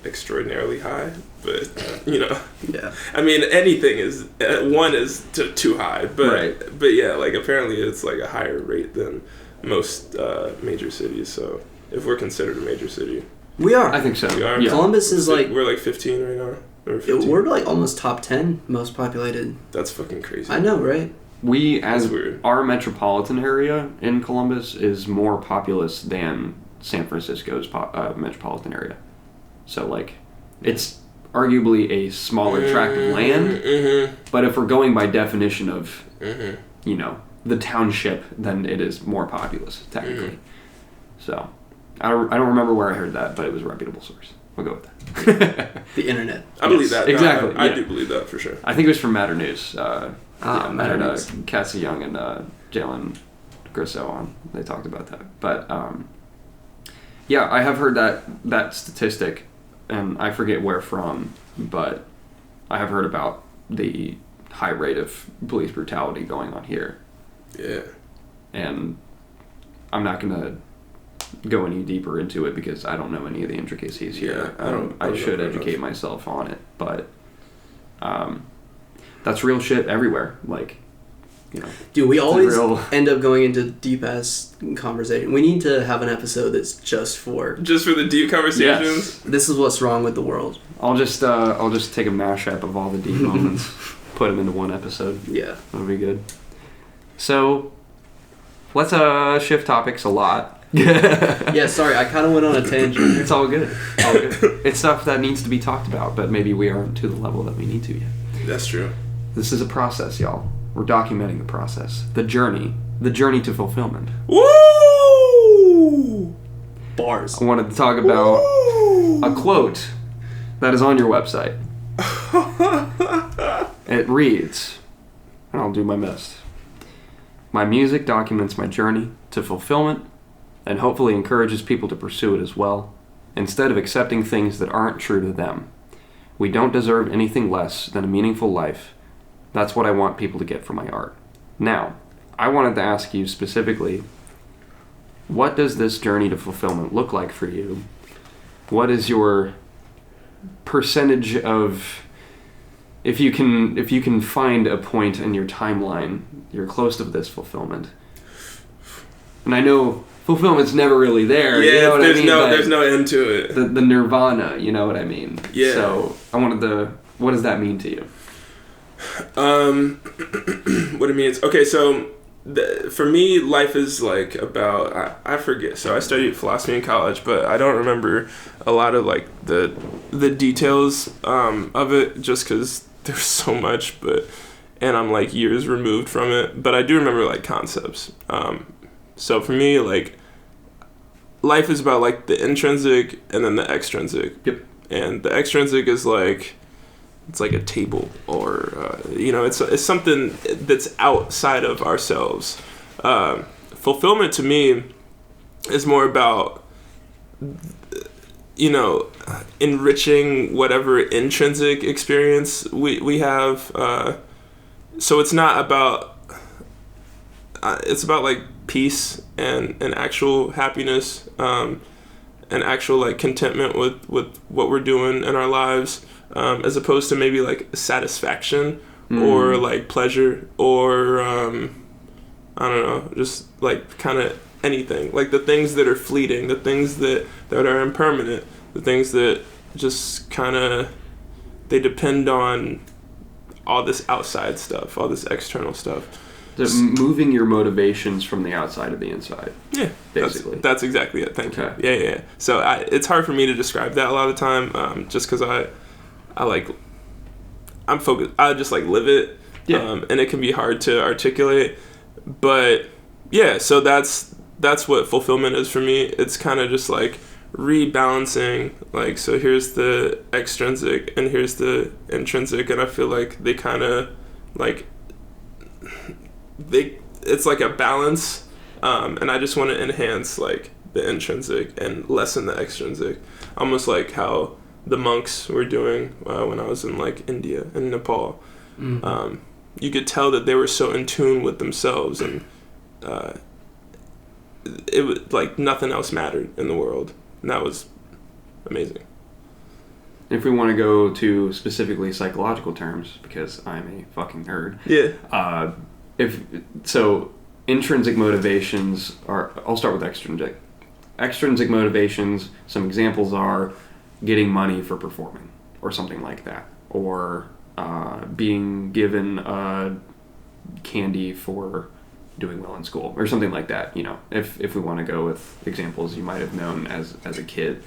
extraordinarily high, but Yeah. I mean, anything is one is too high, but Right. but yeah, like apparently it's like a higher rate than most major cities. So if we're considered a major city, We are. I think so. we are. Yeah. Columbus is like... we're like 15 right now. Or 15. We're like almost top 10 most populated. That's fucking crazy. I know, right? We, as That's weird. our metropolitan area in Columbus, is more populous than San Francisco's metropolitan area. So, like, it's arguably a smaller tract of land, Mm-hmm. but if we're going by definition of, Mm-hmm. the township, then it is more populous, technically. Mm-hmm. So, I don't remember where I heard that, but it was a reputable source. We'll go with that. The internet. I believe that. No, exactly, I yeah. do believe that for sure. I think it was from Matter News. Matter News. Cassie Young and Jalen Grisso on. They talked about that. But, yeah, I have heard that statistic, and I forget where from, but I have heard about the high rate of police brutality going on here. Yeah. And I'm not going to go any deeper into it because I don't know any of the intricacies here. Yeah, I should educate myself on it, but that's real shit everywhere. Like, you know. Dude, we always real- end up going into deep ass conversation. We need to have an episode that's just for the deep conversations. Yes. this is what's wrong with the world. I'll just take a mashup of all the deep moments, put them into one episode. Yeah. That'll be good. So, let's shift topics a lot. Yeah, sorry, I kind of went on a tangent. It's all good. It's all good. It's stuff that needs to be talked about, but maybe we aren't to the level that we need to yet. That's true. This is a process, y'all. We're documenting the process, the journey to fulfillment. Woo! Bars. I wanted to talk about a quote that is on your website. It reads, and I'll do my best. My music documents my journey to fulfillment and hopefully encourages people to pursue it as well, instead of accepting things that aren't true to them. We don't deserve anything less than a meaningful life. That's what I want people to get from my art. Now, I wanted to ask you specifically, what does this journey to fulfillment look like for you? What is your percentage of, if you can find a point in your timeline, you're close to this fulfillment? And I know fulfillment's never really there. Yeah, you know what I mean? there's no end to it. The nirvana, you know what I mean? Yeah. So I wanted to, what does that mean to you? What it means. Okay, so for me, life is like about, I forget. So I studied philosophy in college, but I don't remember a lot of like the details of it, just because there's so much. And I'm like years removed from it, but I do remember like concepts. So for me, like, life is about like the intrinsic and then the extrinsic. Yep. And the extrinsic is like, it's like a table, or it's something that's outside of ourselves. Fulfillment to me is more about, enriching whatever intrinsic experience we have. So it's not about. It's about like peace and actual happiness, and actual like contentment with what we're doing in our lives. As opposed to maybe like satisfaction or like pleasure or I don't know, just like kind of anything, like the things that are fleeting, the things that are impermanent, the things that just kind of, they depend on all this outside stuff, all this external stuff. Moving your motivations from the outside to the inside. Yeah, basically. That's exactly it. Thank you. Okay. Yeah. So it's hard for me to describe that a lot of the time, just because I'm focused. I just like live it, and it can be hard to articulate. But yeah, so that's what fulfillment is for me. It's kind of just like rebalancing. Like, so here's the extrinsic and here's the intrinsic, and I feel like they kind of like it's like a balance, and I just want to enhance like the intrinsic and lessen the extrinsic, almost like how the monks were doing when I was in like India and Nepal. Mm-hmm. You could tell that they were so in tune with themselves, and it was like nothing else mattered in the world, and that was amazing. If we want to go to specifically psychological terms, because I'm a fucking nerd. Yeah. Intrinsic motivations are. I'll start with extrinsic. Extrinsic motivations. Some examples are getting money for performing, or something like that, or being given candy for doing well in school, or something like that. You know, if we want to go with examples you might have known as a kid.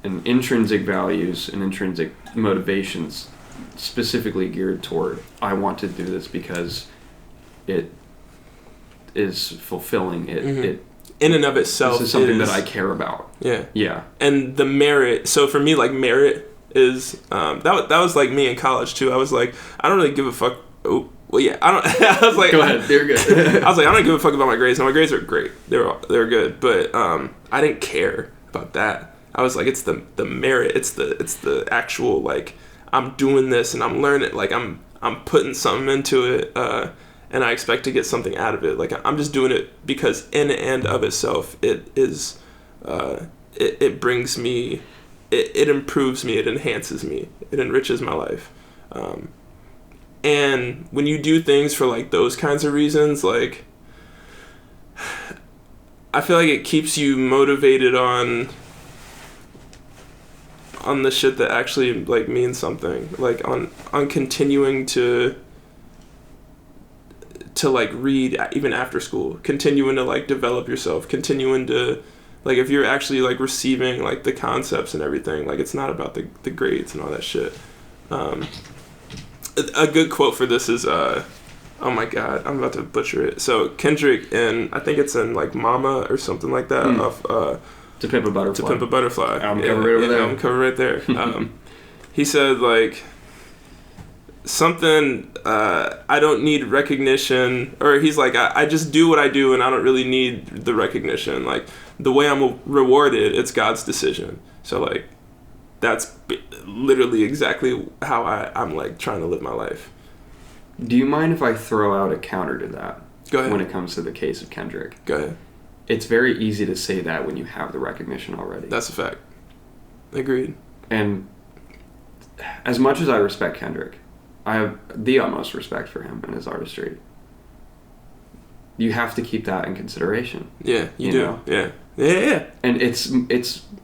And intrinsic values and intrinsic motivations specifically geared toward, I want to do this because it is fulfilling. It in and of itself, this is something that I care about. Yeah. And the merit. So for me, like, merit is that was like me in college too. I was like, I don't really give a fuck. Oh, well, yeah. I don't. I was like, go ahead. You're good. I was like, I don't give a fuck about my grades. Now my grades are great. They were good, but I didn't care about that. I was like, it's the merit. It's the actual, like, I'm doing this and I'm learning. Like, I'm putting something into it. And I expect to get something out of it. Like, I'm just doing it because in and of itself, it is, it brings me, it improves me, it enhances me, it enriches my life. And when you do things for like those kinds of reasons, like I feel like it keeps you motivated on the shit that actually like means something, like on continuing to like read even after school, continuing to like develop yourself, continuing to like if you're actually like receiving like the concepts and everything, like it's not about the grades and all that shit. A good quote for this is oh my god, I'm about to butcher it. So Kendrick, and I think it's in like Mama or something like that, of To Pimp a Butterfly. To Pimp a Butterfly. Album cover right over there. Album cover right there. He said like something, I don't need recognition, or he's like, I just do what I do and I don't really need the recognition. Like the way I'm rewarded, it's God's decision. So like that's literally exactly how I'm like trying to live my life. Do you mind if I throw out a counter to that? Go ahead. When it comes to the case of Kendrick. Go ahead. It's very easy to say that when you have the recognition already. That's a fact. Agreed. And as much as I respect Kendrick, I have the utmost respect for him and his artistry. You have to keep that in consideration. Yeah, you do. Know? Yeah. Yeah. And it's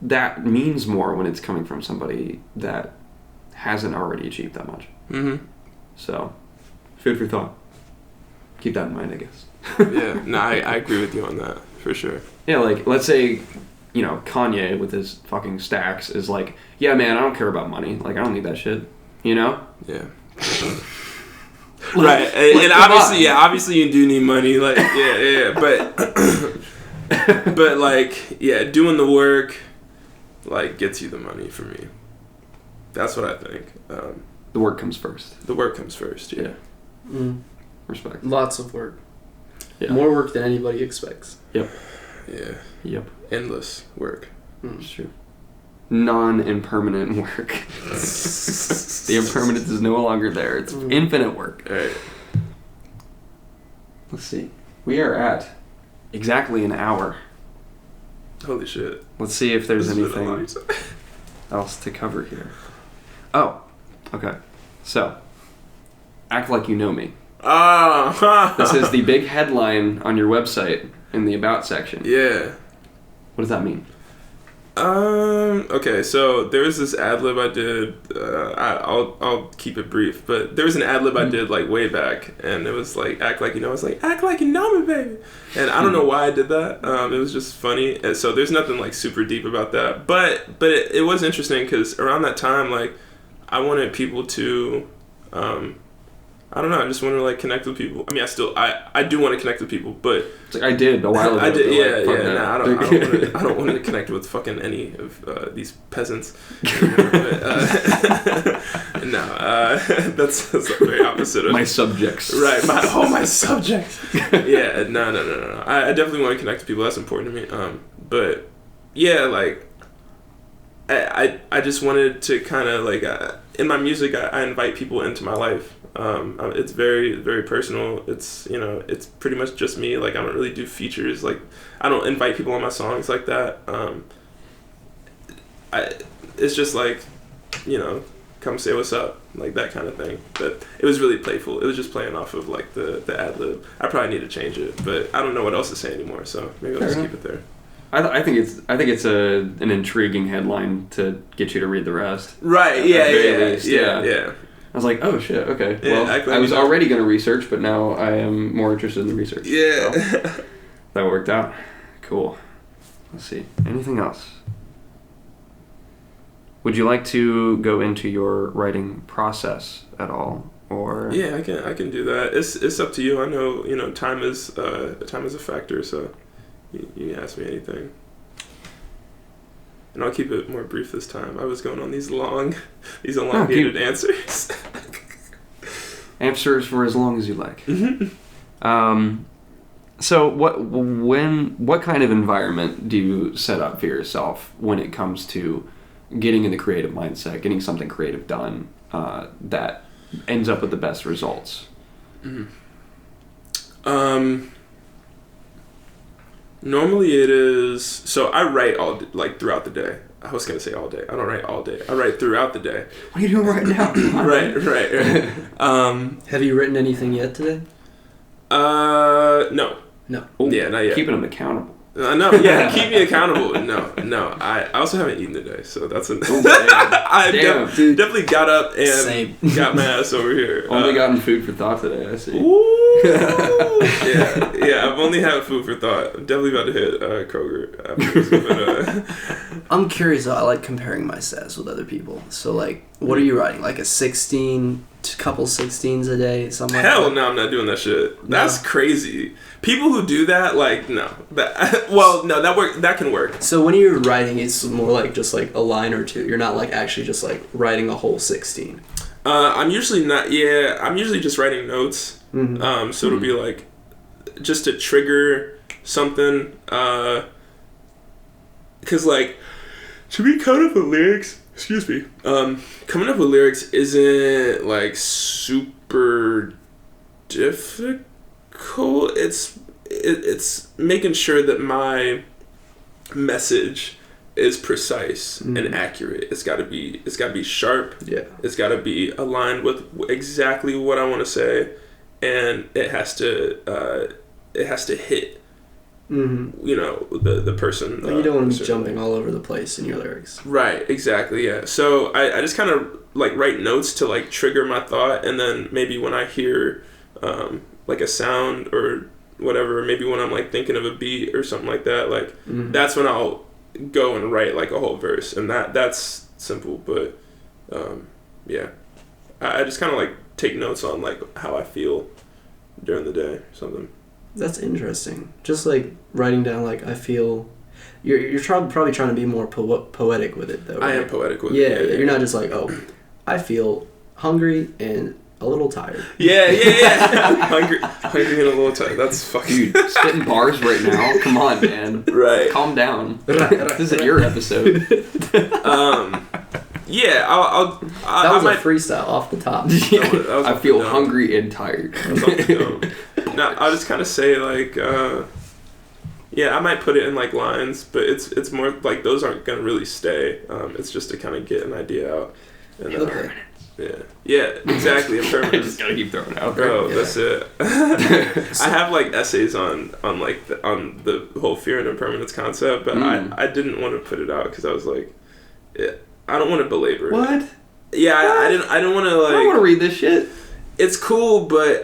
that means more when it's coming from somebody that hasn't already achieved that much. Mm-hmm. So, food for thought. Keep that in mind, I guess. Yeah, no, I agree with you on that, for sure. Yeah, like, let's say, Kanye with his fucking stacks is like, yeah, man, I don't care about money. Like, I don't need that shit. You know? Yeah. Right, and obviously you do need money, like, yeah, but like, yeah, doing the work, like, gets you the money for me. That's what I think. The work comes first. The work comes first, yeah. Respect. Lots of work. Yeah. More work than anybody expects. Yep. Yeah. Yep. Endless work. It's true. Non-impermanent work. The impermanence is no longer there. It's infinite work. All right. Let's see. We are at exactly an hour. Holy shit. Let's see if there's This has been a anything long time. else to cover here. Oh, okay. So, act like you know me. This is the big headline on your website in the About section. Yeah. What does that mean? Okay, so there was this ad lib I did. I'll keep it brief, but there was an ad lib I did like way back, and it was like act like you know. It's like act like you know me, baby. And I don't know why I did that. It was just funny. And so there's nothing like super deep about that, but it was interesting because around that time, like I wanted people to, I don't know. I just want to like connect with people. I mean, I do want to connect with people, but It's like I did a while ago. I did, yeah, like, yeah. Nah, I don't want to connect with fucking any of these peasants. That's the very opposite of my subjects. Right, my subject. Yeah, no. I definitely want to connect with people. That's important to me. But yeah, like I just wanted to kind of like in my music, I invite people into my life. It's very, very personal. It's, it's pretty much just me. Like, I don't really do features. Like, I don't invite people on my songs like that. It's just like, come say what's up, like that kind of thing. But it was really playful. It was just playing off of like the ad lib. I probably need to change it, but I don't know what else to say anymore. So maybe I'll just keep it there. I think it's an intriguing headline to get you to read the rest. Right. Yeah. I was like, oh shit, okay. Yeah, well, I was already going to research, but now I am more interested in the research. Yeah. So, that worked out. Cool. Let's see. Anything else? Would you like to go into your writing process at all, or? Yeah, I can do that. It's up to you. I know time is a factor, so you can ask me anything. And I'll keep it more brief this time. I was going on these elongated answers. Answers for as long as you like. Mm-hmm. So what kind of environment do you set up for yourself when it comes to getting in the creative mindset, getting something creative done that ends up with the best results? Mm-hmm. Normally it is, so I write throughout the day. I was gonna say all day. I don't write all day. I write throughout the day. What are you doing right now? Right. Have you written anything yet today? No. No. Ooh, Yeah, not yet. Keeping them accountable. No, yeah, keep me accountable. No. I also haven't eaten today, so that's an. Oh, damn. I Damn. definitely got up and Same. got my ass over here. Only gotten food for thought today, I see. Ooh. yeah. I've only had food for thought. I'm definitely about to hit Kroger after this, but, I'm curious though. I like comparing my stats with other people. So like, what are you writing? Like a 16, couple 16s a day, something like that? Hell no, I'm not doing that shit. That's crazy. People who do that, like, no. That can work. So when you're writing, it's more like just like a line or two. You're not like actually just like writing a whole 16. I'm usually not. Yeah, I'm usually just writing notes. Mm-hmm. So it'll be like just to trigger something. Because like to be coming up with lyrics. Excuse me. Coming up with lyrics isn't like super difficult. It's making sure that my message is precise and accurate. It's got to be sharp. Yeah. It's got to be aligned with exactly what I want to say, and it has to hit. Mm-hmm. You know, the person. Like you don't want to be jumping all over the place in your lyrics. Right. Exactly. Yeah. So I just kind of like write notes to like trigger my thought, and then maybe when I hear like a sound or whatever, maybe when I'm like thinking of a beat or something like that, like that's when I'll go and write like a whole verse, and that's simple. But yeah, I just kind of like take notes on like how I feel during the day or something. That's interesting. Just like writing down like I feel. You're probably trying to be more poetic with it though. Right? I am poetic with it. Yeah, you're not just like, oh, I feel hungry and a little tired. Yeah. hungry and a little tired. That's fucking. Dude, spitting bars right now. Come on, man. Right. Calm down. This isn't your episode. Yeah, that was a freestyle off the top. I feel hungry and tired. No, I'll just kind of say like, yeah, I might put it in like lines, but it's more like those aren't gonna really stay. It's just to kind of get an idea out. And, yeah, exactly. Impermanence. Just gotta keep throwing it out there. Bro, that's it. I have like essays on the whole fear and impermanence concept, but I didn't want to put it out because I was like, I don't want to belabor it. What? Yeah, I didn't want to like. I don't want to read this shit. It's cool, but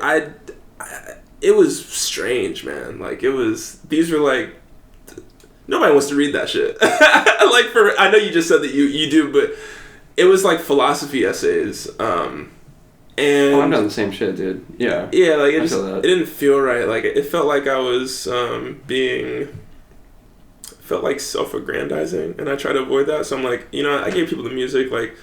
it was strange, man. Like these were like, nobody wants to read that shit. I know you just said that you do, but it was like philosophy essays. And I've done the same shit, dude. Yeah. Yeah, like it didn't feel right. Like it felt like I was felt like self-aggrandizing, and I try to avoid that. So I'm like, I gave people the music, like,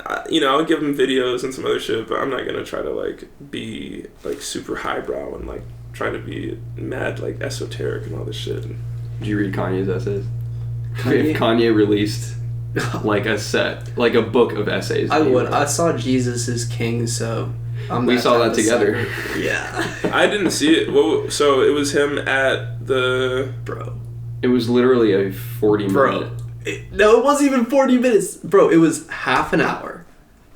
I would give them videos and some other shit, but I'm not gonna try to like be like super highbrow and like try to be mad like esoteric and all this shit. Did you read Kanye's essays? If Kanye released like a book of essays, I would. I saw Jesus is King, so we saw that together. Yeah. I didn't see it. Well, so it was him at the It was literally a 40-minute. No, it wasn't even 40 minutes. Bro, it was half an hour.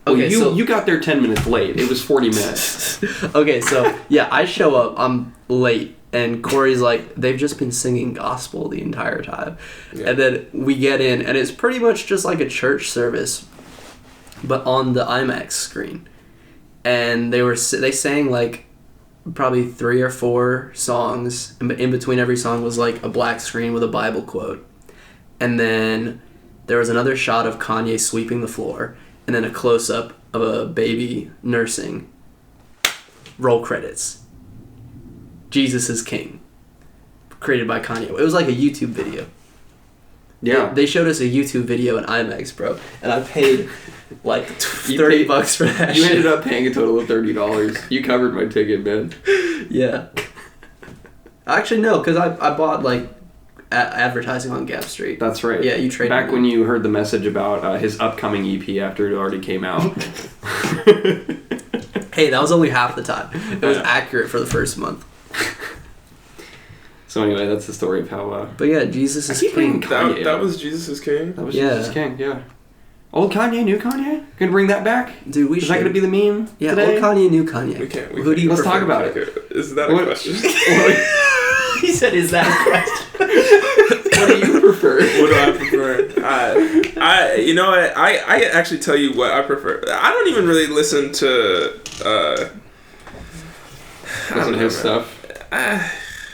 Okay, well, you got there 10 minutes late. It was 40 minutes. Okay, so, yeah, I show up. I'm late. And Corey's like, they've just been singing gospel the entire time. Yeah. And then we get in, and it's pretty much just like a church service, but on the IMAX screen. And they sang, like, probably 3 or 4 songs, and in between every song was like a black screen with a Bible quote. And then there was another shot of Kanye sweeping the floor, and then a close-up of a baby nursing. Roll credits. Jesus is King. Created by Kanye. It was like a YouTube video. Yeah. They showed us a YouTube video in IMAX, bro, and I paid like $30 for that. You ended up paying a total of $30. You covered my ticket, man. Yeah. Actually, no, because I bought like advertising on Gap Street. That's right. Yeah, you traded. Back when you heard the message about his upcoming EP after it already came out. Hey, that was only half the time. It was accurate for the first month. So anyway, that's the story of how. But yeah, Jesus is king. That was Jesus' king. That was Jesus' king. Yeah. Old Kanye, new Kanye. Gonna bring that back, dude. Is that gonna be the meme? Yeah, today? old Kanye, new Kanye. Who do you Let's prefer? talk about it. Is that a question? He said, "Is that a question?" What do you prefer? What do I prefer? You know what? I actually tell you what I prefer. I don't even really listen to. Listen to his stuff.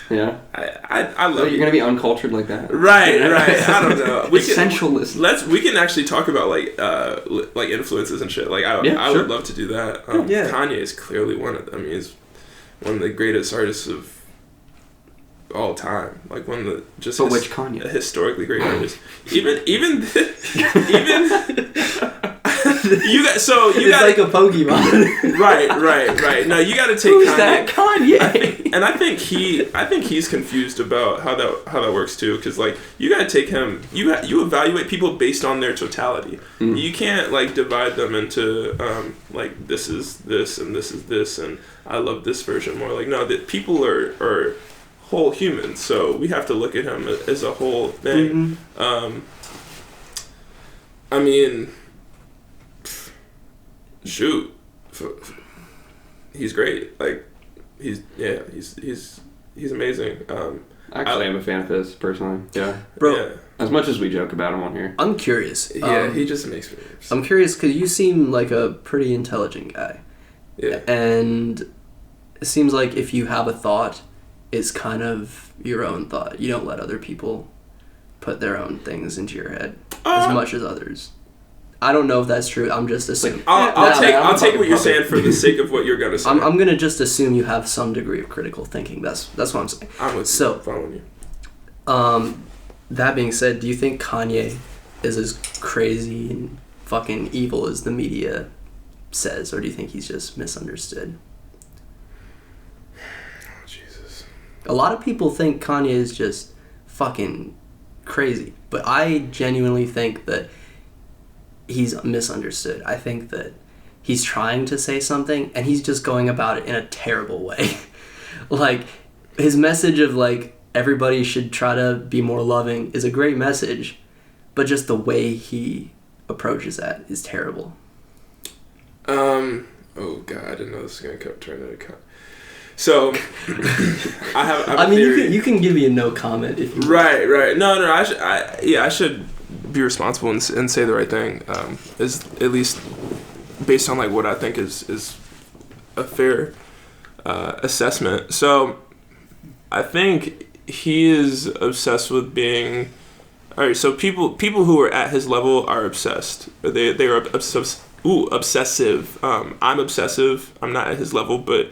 Yeah. I love. You're gonna be uncultured like that. Right. I don't know. Essentialist. We can actually talk about like influences and shit. Like I would love to do that. Kanye is clearly one of them. He's one of the greatest artists of all time. Like one of the just. But which Kanye? A historically great artist. Even. You got it's like a Pokemon. right. No, you got to take Who's Kanye. that Kanye? I think he's confused about how that works too. Because like you got to take him. You evaluate people based on their totality. Mm. You can't like divide them into like this is this and this is this and I love this version more. Like no, that people are whole humans. So we have to look at him as a whole thing. Mm-hmm. I mean. Shoot, he's great. Like, he's amazing. Actually, I'm a fan of his personally. Yeah, bro. Yeah. As much as we joke about him on here, I'm curious. Yeah, he just makes me. I'm curious because you seem like a pretty intelligent guy. Yeah. And it seems like if you have a thought, it's kind of your own thought. You don't let other people put their own things into your head as much as others. I don't know if that's true. I'm just assuming. I'll take what you're saying for the sake of what you're gonna say. I'm gonna just assume you have some degree of critical thinking. That's what I'm saying. I'm with you. Following you. That being said, do you think Kanye is as crazy and fucking evil as the media says, or do you think he's just misunderstood? Oh, Jesus. A lot of people think Kanye is just fucking crazy, but I genuinely think that he's misunderstood. I think that he's trying to say something and he's just going about it in a terrible way. Like his message of like everybody should try to be more loving is a great message, but just the way he approaches that is terrible. Oh god, I didn't know this was gonna turn into a So I have I mean you can give me a no comment if you Right. No, I should be responsible and say the right thing, is at least based on like what I think is a fair assessment. So I think he is obsessed with being. All right, so people who are at his level are obsessed. They are obsessive. I'm obsessive. I'm not at his level, but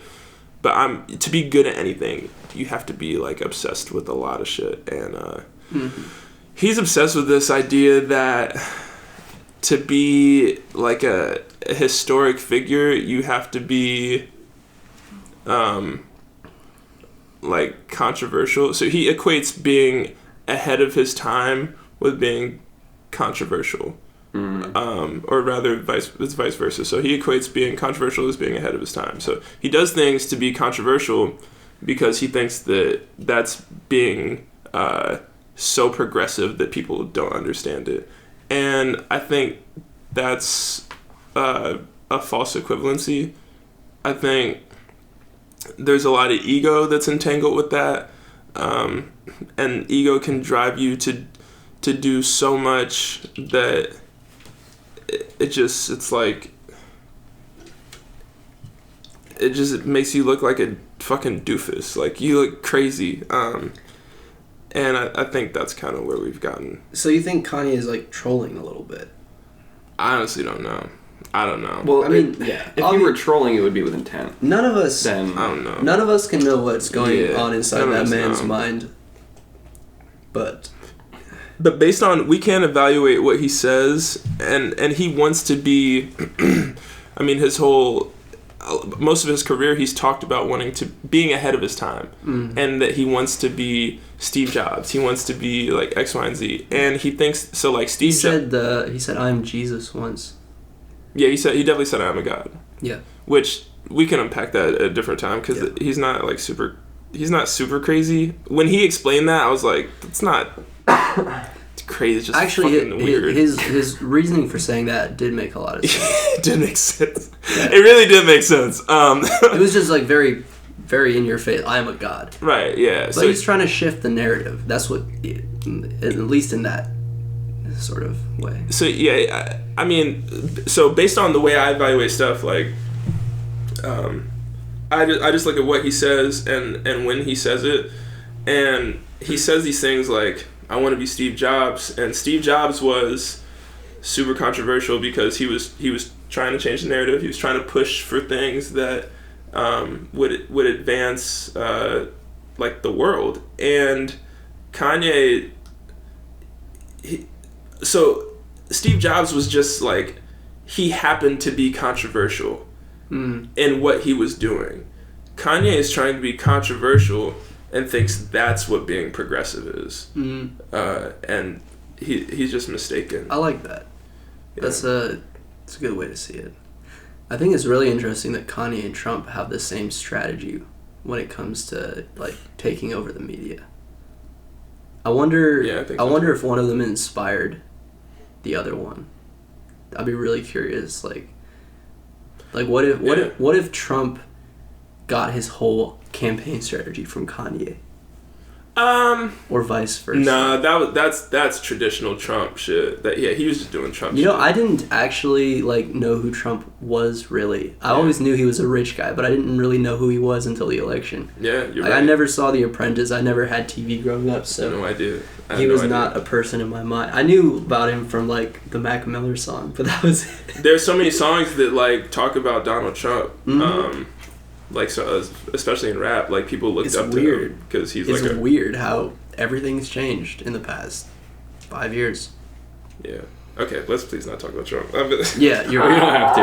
to be good at anything, you have to be like obsessed with a lot of shit and. He's obsessed with this idea that to be like a historic figure, you have to be like controversial. So he equates being ahead of his time with being controversial. Or rather it's vice versa. So he equates being controversial as being ahead of his time. So he does things to be controversial because he thinks that that's being so progressive that people don't understand it. And I think that's a false equivalency. I think there's a lot of ego that's entangled with that. And ego can drive you to do so much that it just makes you look like a fucking doofus. Like you look crazy. And I think that's kind of where we've gotten. So you think Kanye is like trolling a little bit? I honestly don't know. I don't know. Well, I mean, yeah. If you were trolling, it would be with intent. None of us. Then I don't know. None of us can know what's going on inside that man's mind. But based on, we can't evaluate what he says, and he wants to be. I mean, most of his career, he's talked about being ahead of his time, and that he wants to be Steve Jobs. He wants to be like X, Y, and Z, and he thinks so. Like Steve Jobs. He said, "I'm Jesus" once. Yeah, he definitely said, "I'm a god." Yeah. Which we can unpack that at a different time because he's not like super super crazy. When he explained that, I was like, that's not. It's crazy. It's just actually fucking weird. His reasoning for saying that did make a lot of sense. It did make sense. Yeah. It really did make sense. It was just like very, very in your face. I am a god. Right. Yeah. But he's trying to shift the narrative. That's what, at least in that sort of way. So yeah, I mean, so based on the way I evaluate stuff, like, I just look at what he says and when he says it, and he says these things like, I want to be Steve Jobs, and Steve Jobs was super controversial because he was trying to change the narrative. He was trying to push for things that would advance like the world. And Kanye, so Steve Jobs was just like, he happened to be controversial in what he was doing. Kanye is trying to be controversial and thinks that's what being progressive is. And he's just mistaken. I like that. Yeah. It's a good way to see it. I think it's really interesting that Kanye and Trump have the same strategy when it comes to like taking over the media. I wonder if one of them inspired the other one. I'd be really curious. Like what if Trump got his whole campaign strategy from Kanye? Or vice versa. Nah, that's traditional Trump shit. He was just doing Trump shit. You know, I didn't actually know who Trump was really. I always knew he was a rich guy, but I didn't really know who he was until the election. Yeah, you're right. I never saw The Apprentice. I never had TV growing up, so no idea. He was not a person in my mind. I knew about him from the Mac Miller song, but that was it. There's so many songs that talk about Donald Trump. So especially in rap, people looked up to him because he's It's weird how everything's changed in the past 5 years. Yeah. Okay, let's please not talk about Trump. Yeah, we don't have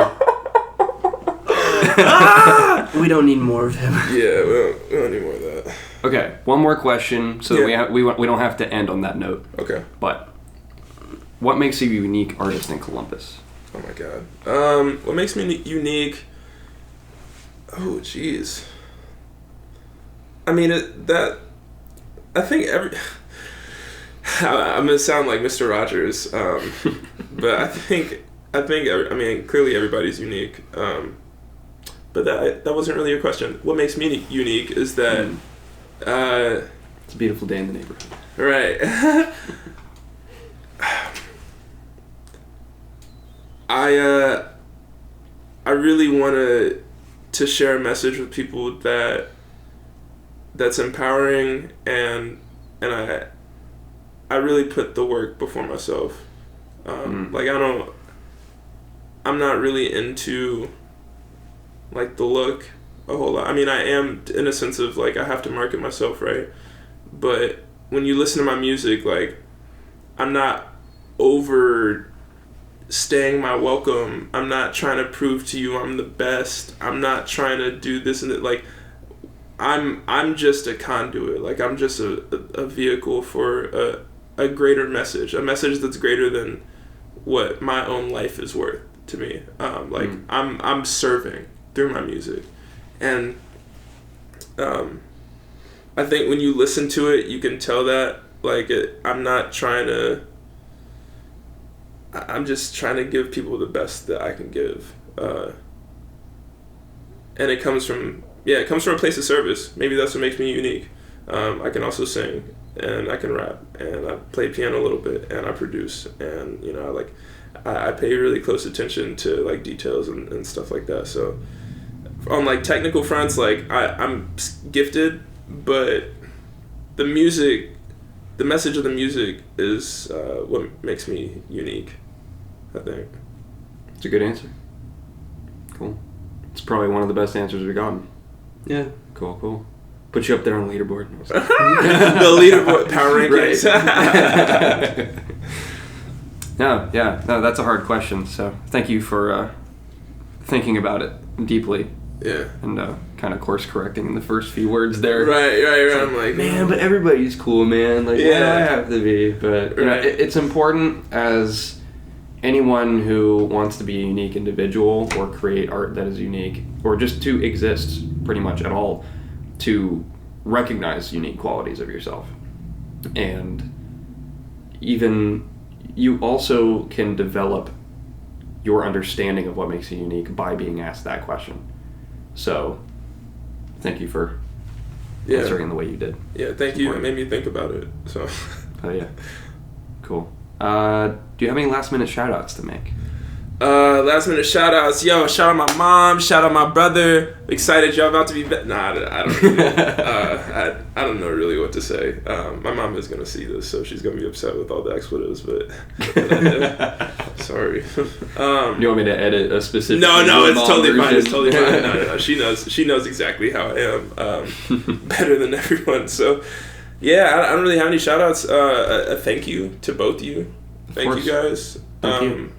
to. We don't need more of him. Yeah, we don't need more of that. Okay, one more question, so that we don't have to end on that note. Okay. But what makes you a unique artist in Columbus? Oh my God. What makes me unique? Oh, jeez. I mean, I think I'm gonna sound like Mr. Rogers, but I think clearly everybody's unique. But that wasn't really a question. What makes me unique is that it's a beautiful day in the neighborhood. Right. I really want to share a message with people that's empowering, and I really put the work before myself. I'm not really into the look a whole lot. I mean, I am in a sense of I have to market myself, right? But when you listen to my music, I'm not overstaying my welcome. I'm not trying to prove to you I'm the best. I'm not trying to do this and that. I'm just a conduit. I'm just a vehicle for a greater message, a message that's greater than what my own life is worth to me. I'm serving through my music, and I think when you listen to it, you can tell that I'm not trying to. I'm just trying to give people the best that I can give, and it comes from a place of service. Maybe that's what makes me unique. I can also sing, and I can rap, and I play piano a little bit, and I produce, and I pay really close attention to details and stuff like that. So on technical fronts, I'm gifted, but the message of the music is what makes me unique, I think. It's a good answer. Cool. It's probably one of the best answers we've gotten. Yeah. Cool. Put you up there on the leaderboard. The leaderboard, power rankings. No, that's a hard question. So thank you for thinking about it deeply. Yeah. And kind of course correcting in the first few words there. Right. I'm like, man, but everybody's cool, man. Why do I have to be? But it's important as anyone who wants to be a unique individual or create art that is unique, or just to exist pretty much at all, to recognize unique qualities of yourself. And even you also can develop your understanding of what makes you unique by being asked that question. So, thank you for answering the way you did. Yeah, thank you. It made me think about it. So. Oh yeah. Cool. Do you have any last minute shout outs to make? Last minute shout outs. Yo, shout out my mom, shout out my brother. Excited y'all about to be Nah, I don't really, I don't know really what to say. My mom is gonna see this, so she's gonna be upset with all the expletives, but sorry. You want me to edit a specific No, it's totally version? fine. It's totally fine. No. She knows exactly how I am. Better than everyone. So yeah, I don't really have any shout outs. A thank you to both you. Thank you guys. Thank you.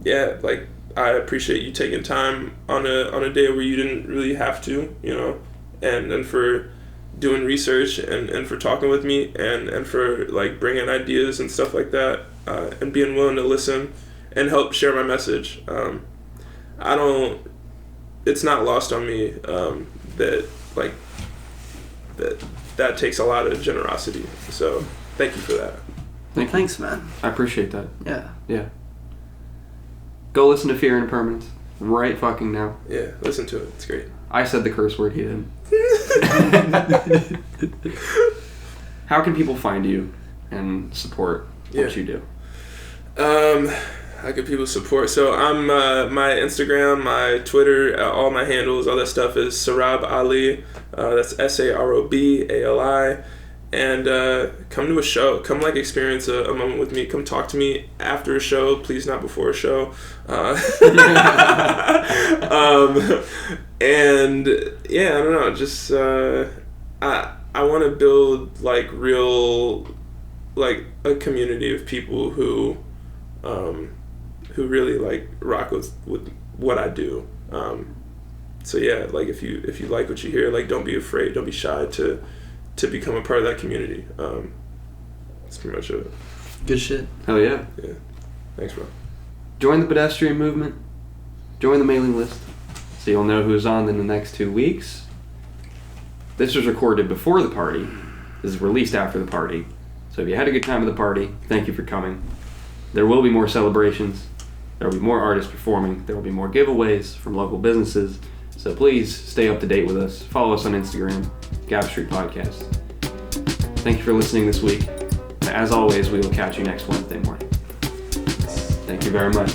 Yeah, like I appreciate you taking time on a day where you didn't really have to, you know, and for doing research and for talking with me and for like bringing ideas and stuff like that, and being willing to listen and help share my message. It's not lost on me that takes a lot of generosity. So thank you for that. Thanks, man. I appreciate that. Yeah. Go listen to Fear and Impermanence right fucking now. Yeah, listen to it. It's great. I said the curse word, he didn't. How can people find you and support what you do? How can people support? So I'm my Instagram, my Twitter, all my handles, all that stuff is Sarob Ali. That's SAROBALI. And come to a show. Come like experience a moment with me. Come talk to me after a show. Please not before a show. And yeah, I don't know. Just I want to build like real, like a community of people who really like rock with what I do. So yeah, like if you like what you hear, like don't be afraid. Don't be shy to become a part of that community. That's pretty much it. Good shit. Hell yeah. Yeah. Thanks, bro. Join the pedestrian movement. Join the mailing list. So you'll know who's on in the next 2 weeks. This was recorded before the party. This is released after the party. So if you had a good time at the party, thank you for coming. There will be more celebrations. There will be more artists performing. There will be more giveaways from local businesses. So please stay up to date with us. Follow us on Instagram, Gab Street Podcast. Thank you for listening this week. And as always, we will catch you next Wednesday morning. Thank you very much.